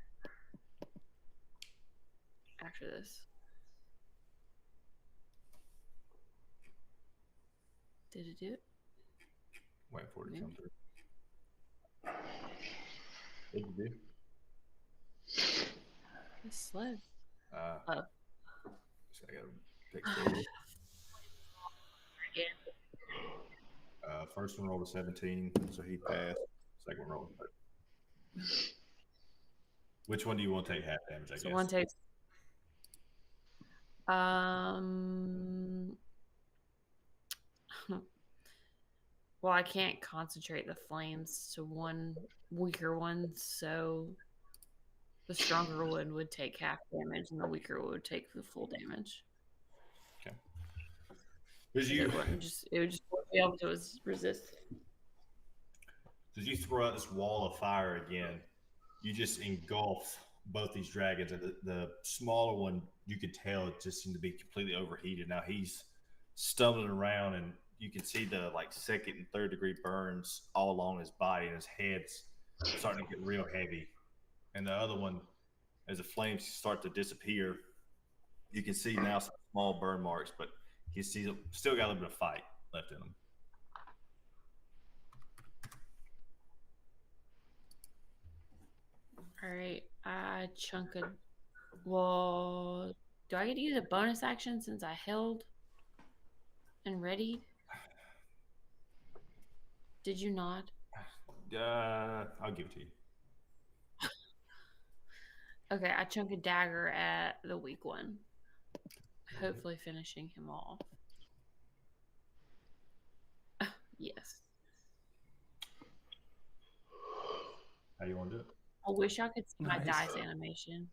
after this. Did it do it? Wait for it to Maybe. come through. What did you do? It's slow. Uh, Oh. So I gotta take care of it. First one rolled a 17, so he passed. Second one rolled a 30. Which one do you want to take half damage, I So guess? one takes. Um. Well, I can't concentrate the flames to one weaker one, so the stronger one would take half damage, and the weaker one would take the full damage. Okay. Did It would just be able to resist. As you throw out this wall of fire again, you just engulf both these dragons, and the smaller one, you could tell it just seemed to be completely overheated. Now he's stumbling around, and you can see the like second and third degree burns all along his body, and his head's starting to get real heavy. And the other one, as the flames start to disappear, you can see now some small burn marks, but he's still got a little bit of fight left in him. All right, I chunk a. Well, do I get to use a bonus action since I held and readied? Did you not? I'll give it to you. Okay, I chunk a dagger at the weak one, hopefully finishing him off. Yes. How you want to do it? I wish I could see my Nice. dice animation.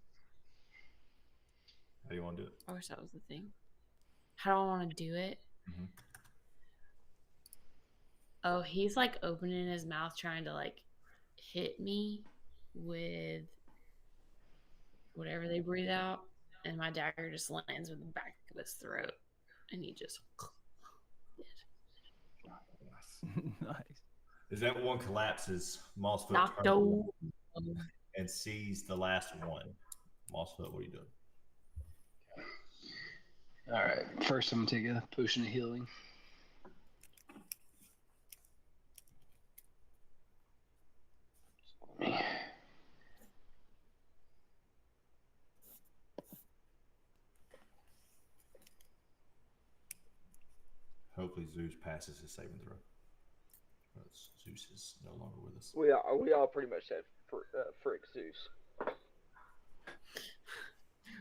How you want to do it? I wish that was the thing. How do I want to do it? Mm-hmm. Oh, he's like opening his mouth trying to like hit me with whatever they breathe out, and my dagger just lands with the back of his throat, and he just Nice. As that one collapses, Mossfoot knocked turns over. and sees the last one. Mossfoot, what are you doing? All right. First, I'm gonna take a potion of healing. Hopefully Zeus passes his saving throw. Zeus is no longer with us. We all pretty much said frick Zeus.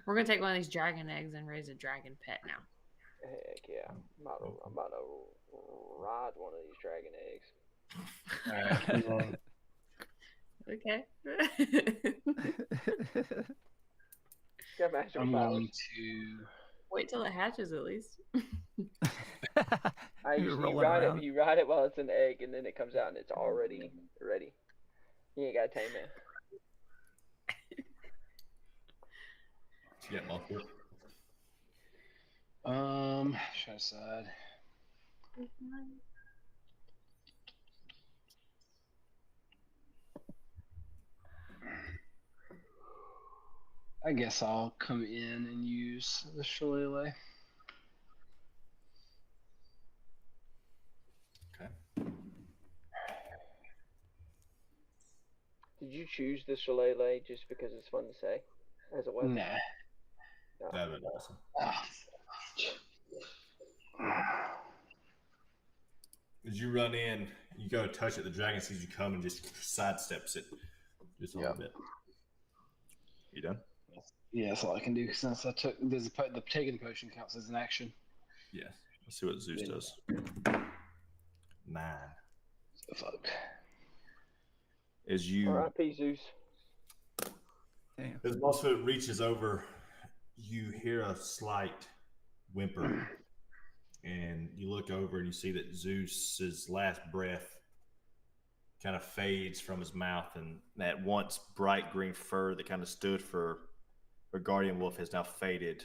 We're gonna take one of these dragon eggs and raise a dragon pet now. Heck yeah, I'm about to ride one of these dragon eggs. Okay. Can imagine I'm what going powers. to. Wait till it hatches at least. You're rolling ride around. it. You ride it while it's an egg, and then it comes out and it's already ready. You ain't gotta tame it. Yeah, Mossfoot. Try to decide. I guess I'll come in and use the shillelagh. Okay. Did you choose the shillelagh just because it's fun to say as a weapon? Nah. No. That would be awesome. As you run in, you go to touch it, the dragon sees you come and just sidesteps it just a little bit. You done? Yeah, that's all I can do since I took the taking the potion counts as an action. Yes. Let's see what Zeus does. 9. So fuck. As you, R.I.P. Zeus. Damn. as Mossfoot reaches over, you hear a slight whimper, and you look over and you see that Zeus's last breath kind of fades from his mouth, and that once bright green fur that kind of stood for a guardian wolf has now faded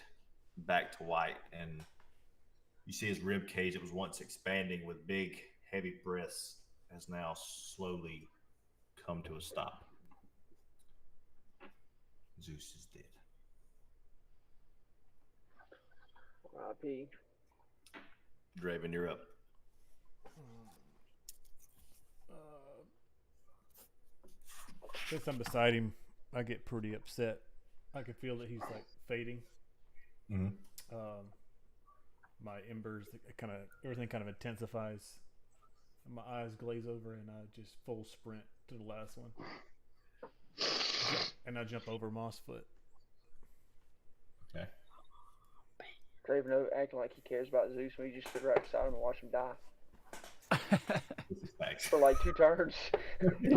back to white, and you see his rib cage that was once expanding with big, heavy breaths has now slowly come to a stop. Zeus is dead. R.I.P. Draven, you're up. Since I'm beside him, I get pretty upset. I can feel that he's like fading. Mm-hmm. My embers, everything kind of intensifies. My eyes glaze over, and I just full sprint to the last one. And I jump over Mossfoot. Okay. Draven acting like he cares about Zeus when he just stood right beside him and watched him die This is facts. for like 2 turns.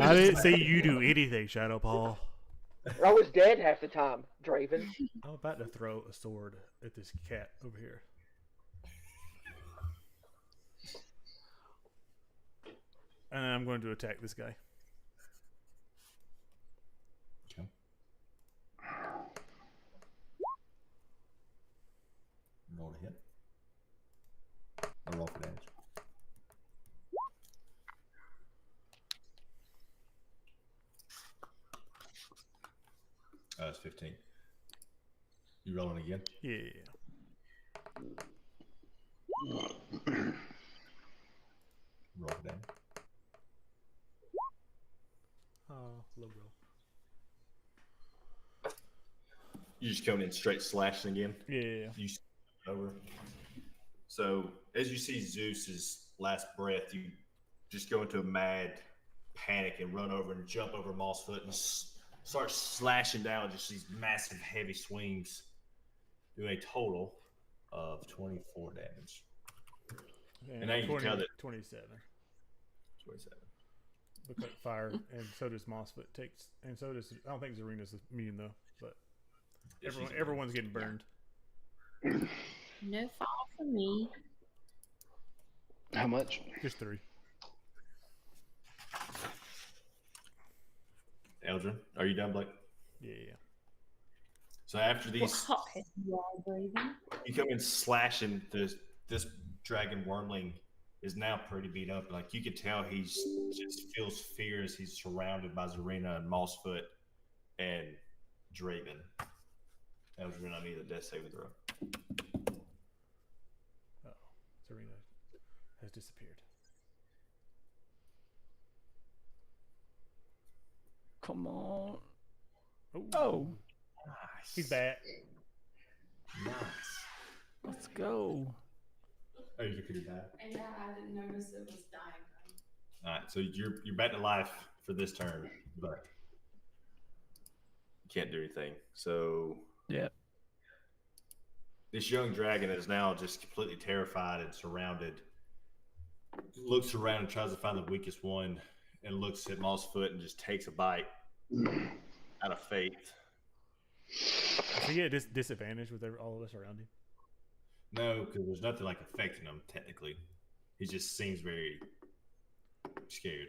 I didn't say you do anything, Shadow Paul. I was dead half the time, Draven. I'm about to throw a sword at this cat over here. And I'm going to attack this guy. Okay. Roll to hit. Or roll for damage. It's 15. You rolling again? Yeah. Roll for damage. Oh, low roll. You just coming in straight slashing again? Yeah. You over. So as you see Zeus's last breath, you just go into a mad panic and run over and jump over Mossfoot and start slashing down just these massive heavy swings, do a total of 24 damage. And now you can tell that 27. 27. Look like fire, and so does Mossfoot. And so does, I don't think Zarina's immune though, but Yeah, everyone's getting burned. No fall for me. How much? Just 3. Eldrin, are you done, Blake? Yeah. So after What these, hothead you are, Draven? you come in slashing this dragon wormling is now pretty beat up. Like you could tell he's just feels fear as he's surrounded by Zarina and Mossfoot and Draven. Eldrin, I need a death saving throw. Oh, Zarina has disappeared. Come on. Oh, Nice. he's back. Nice. Let's go. Oh, you could do that. Yeah, I didn't notice it was dying. All right, so you're back to life for this turn, but you can't do anything. So Yeah. this young dragon is now just completely terrified and surrounded. Looks around and tries to find the weakest one, and looks at Mossfoot and just takes a bite out of faith. Does he get a disadvantage with all of us around him? No, because there's nothing like affecting him technically. He just seems very scared,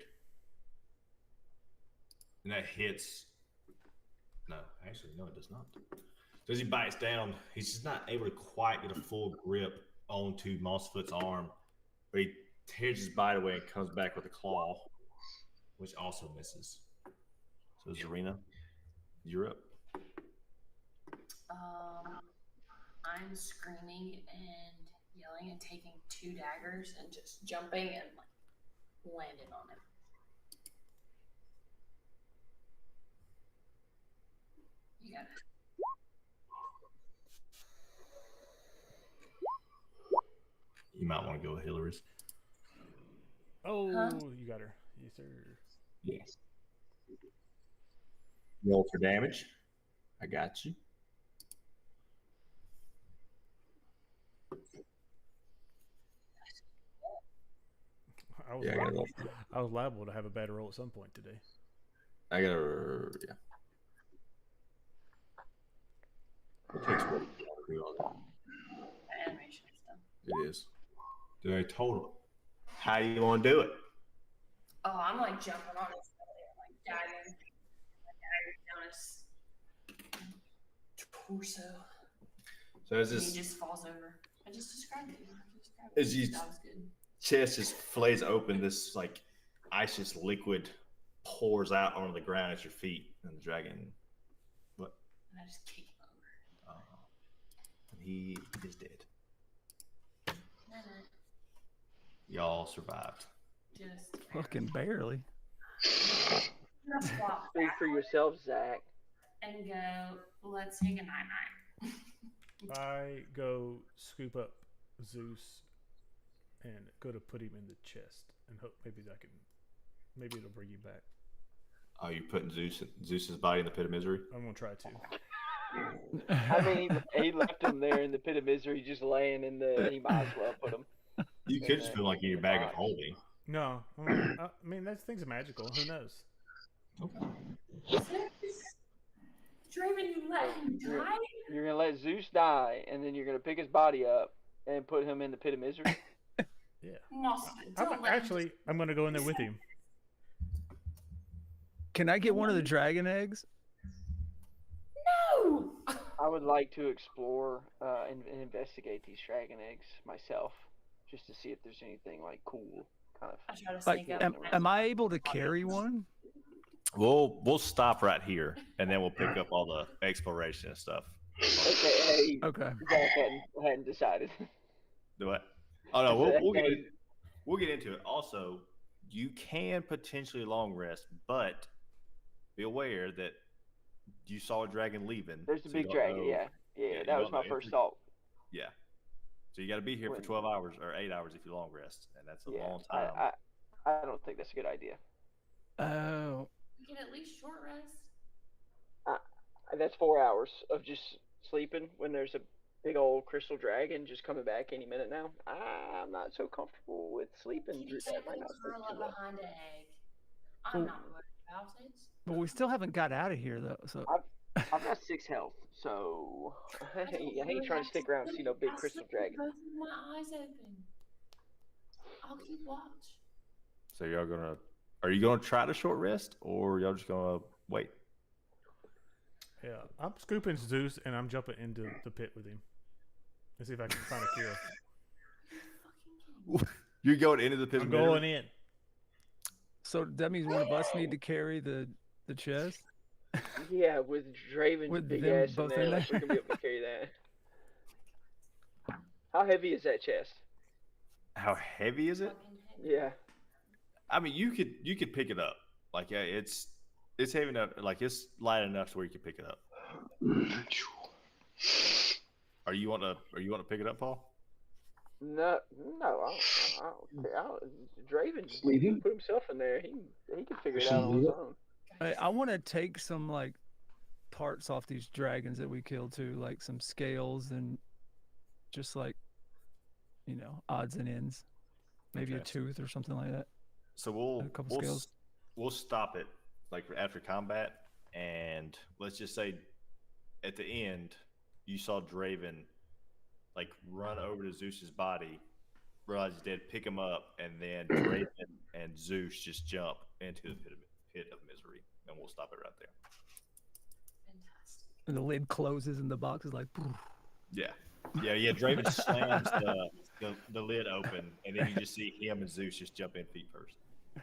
and that hits. No, actually, no, it does not. As he bites down, he's just not able to quite get a full grip onto Mossfoot's arm, but he tears his bite away and comes back with a claw, which also misses. So Zarina, you're up. I'm screaming and yelling and taking 2 daggers and just jumping and like landing on him. You got it. You might want to go with Hillary's. Oh, Huh? you got her. Yes, sir. Yes. Roll for damage. I got you. I was, Yeah, I gotta roll. I was liable to have a bad roll at some point today. I gotta, yeah. Takes what you do on Animation stuff. it. It is. Do a total. How do you want to do it? Oh, I'm like jumping on his belly and like daggering down his torso. So as And he this just falls over. I just described it. As you- That was good. chest just flays open, this like ice liquid pours out onto the ground at your feet, and the dragon, what? And I just kick him over. And he is dead. No. Y'all survived. Just Fucking barely. just walk Speak for yourself, Zach. and go, let's take a night. I go scoop up Zeus and go to put him in the chest and hope maybe it'll bring you back. Oh, you putting Zeus's body in the pit of misery? I'm gonna try to. I mean, he left him there in the pit of misery, just laying in the. He might as well put him. You could just feel like in your bag of holding. No, I mean that thing's magical. Who knows? Draven, you let him die? You're gonna let Zeus die, and then you're gonna pick his body up and put him in the pit of misery. Yeah. Moss, don't let him I'm gonna go in there with him. Can I get one of the dragon eggs? No! I would like to explore and investigate these dragon eggs myself, just to see if there's anything like cool, kind of. I try to Like, sneak up. am I able to carry one? We'll stop right here, and then we'll pick up all the exploration and stuff. Okay, hey, Okay. Zach hadn't decided. Do what? Oh no, we'll get into it. Also, you can potentially long rest, but be aware that you saw a dragon leaving. There's the so you big don't dragon. know- Yeah, you that was don't my know first if- thought. Yeah. So you got to be here for 12 hours or 8 hours if you long rest, and that's a long time. I don't think that's a good idea. Oh. You can at least short rest. That's 4 hours of just sleeping when there's a big old crystal dragon just coming back any minute now. I'm not so comfortable with sleeping. You That might not curl sleep up too well. behind an egg. I'm not worried about it. But we still haven't got out of here though. So I've got 6 health, so I ain't trying to stick around and see no big crystal dragon. Both of my eyes open. I'll keep watch. So are you gonna try to short rest, or y'all just gonna wait? Yeah, I'm scooping Zeus and I'm jumping into the pit with him. Let's see if I can find a cure. You're going into the pit. I'm going in. so that means one of us need to carry the chest. Yeah, with Draven's With big them ass in both there, in like, there. we're gonna be able to carry that. How heavy is that chest? How heavy is it? Fucking heavy. Yeah. I mean, you could pick it up. Like, yeah, it's heavy enough. Like, it's light enough to where you can pick it up. Are you want to pick it up, Paul? No, I don't care. Draven just Leave him? put himself in there. He can figure it Should out on leave his it? own. I want to take some like parts off these dragons that we killed too, like some scales and just like odds and ends, maybe a Okay. tooth or something like that. So A couple scales. we'll stop it like after combat, and let's just say at the end you saw Draven like run over to Zeus's body, realize he's dead, pick him up, and then Draven and Zeus just jump into the pit of misery, and we'll stop it right there. And the lid closes and the box is like. Yeah. Draven slams the lid open, and then you just see him and Zeus just jump in feet first. I'm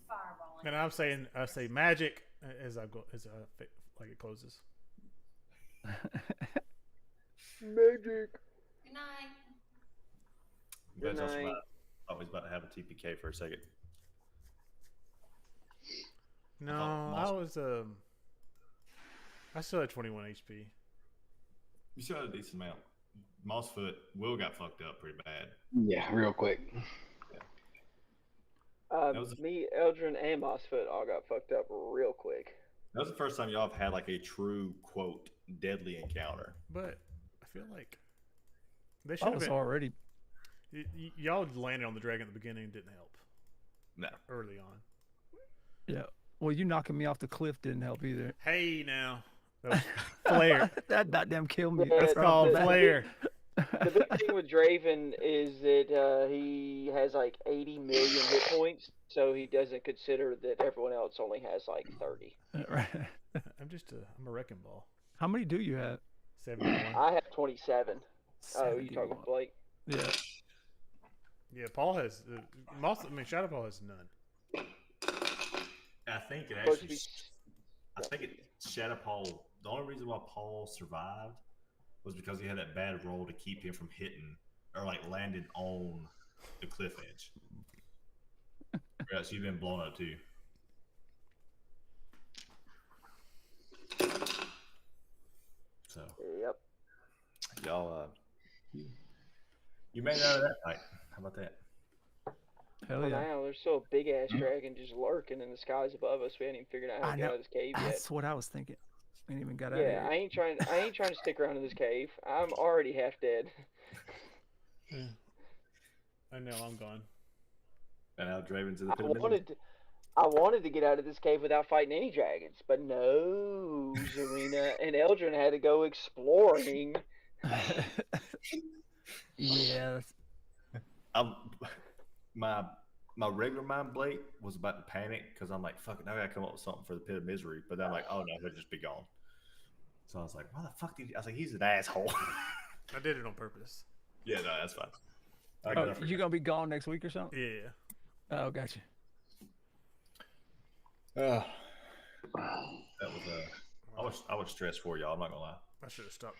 fireballing. And I say magic as I go like it closes. Magic. Good night. Good That's night. I was about to have a TPK for a second. No, Moss- I still had 21 HP. You still had a decent amount. Mossfoot, Will got fucked up pretty bad. Yeah, real quick. Me, Eldrin, and Mossfoot all got fucked up real quick. That was the first time y'all have had like a true quote deadly encounter. But I feel like they should I have was been. already. Y'all landed on the dragon at the beginning didn't help No. early on. Yeah. Well, you knocking me off the cliff didn't help either. Hey now, that was flare. That goddamn killed me. Yeah, That's right called off the bat. flare. The big thing with Draven is that he has like 80 million hit points, so he doesn't consider that everyone else only has like 30. Right. I'm a wrecking ball. How many do you have? 71. I have 27. Oh, you 71. talking Blake? Yeah. Yeah, Paul has. Shadow Paul has none. I think it Supposed to actually. be- I think Shadow Paul. The only reason why Paul survived was because he had that bad roll to keep him from hitting or like landing on the cliff edge. Yeah, so you've been blown up too. So Yep. y'all, you made it out of that fight. How about that? Hell For yeah. now, there's still a big ass dragon just lurking in the skies above us. We haven't even figured out how I to get know. out of this cave yet. That's what I was thinking. Ain't even got out Yeah, of I ain't trying to stick around in this cave. I'm already half dead. Yeah. I know I'm gone. And now Draven's in the I pit of misery. wanted to get out of this cave without fighting any dragons, but no, Zarina and Eldrin had to go exploring. Yeah. My regular mind Blake was about to panic because I'm like, fuck it, now I gotta come up with something for the pit of misery. But then I'm like, oh no, he'll just be gone. So I was like, why the fuck did you? I was like, he's an asshole. I did it on purpose. Yeah, no, that's fine. Oh, you gonna be gone next week or something? Yeah. Oh, gotcha. That was I was stressed for y'all. I'm not gonna lie. I should have stopped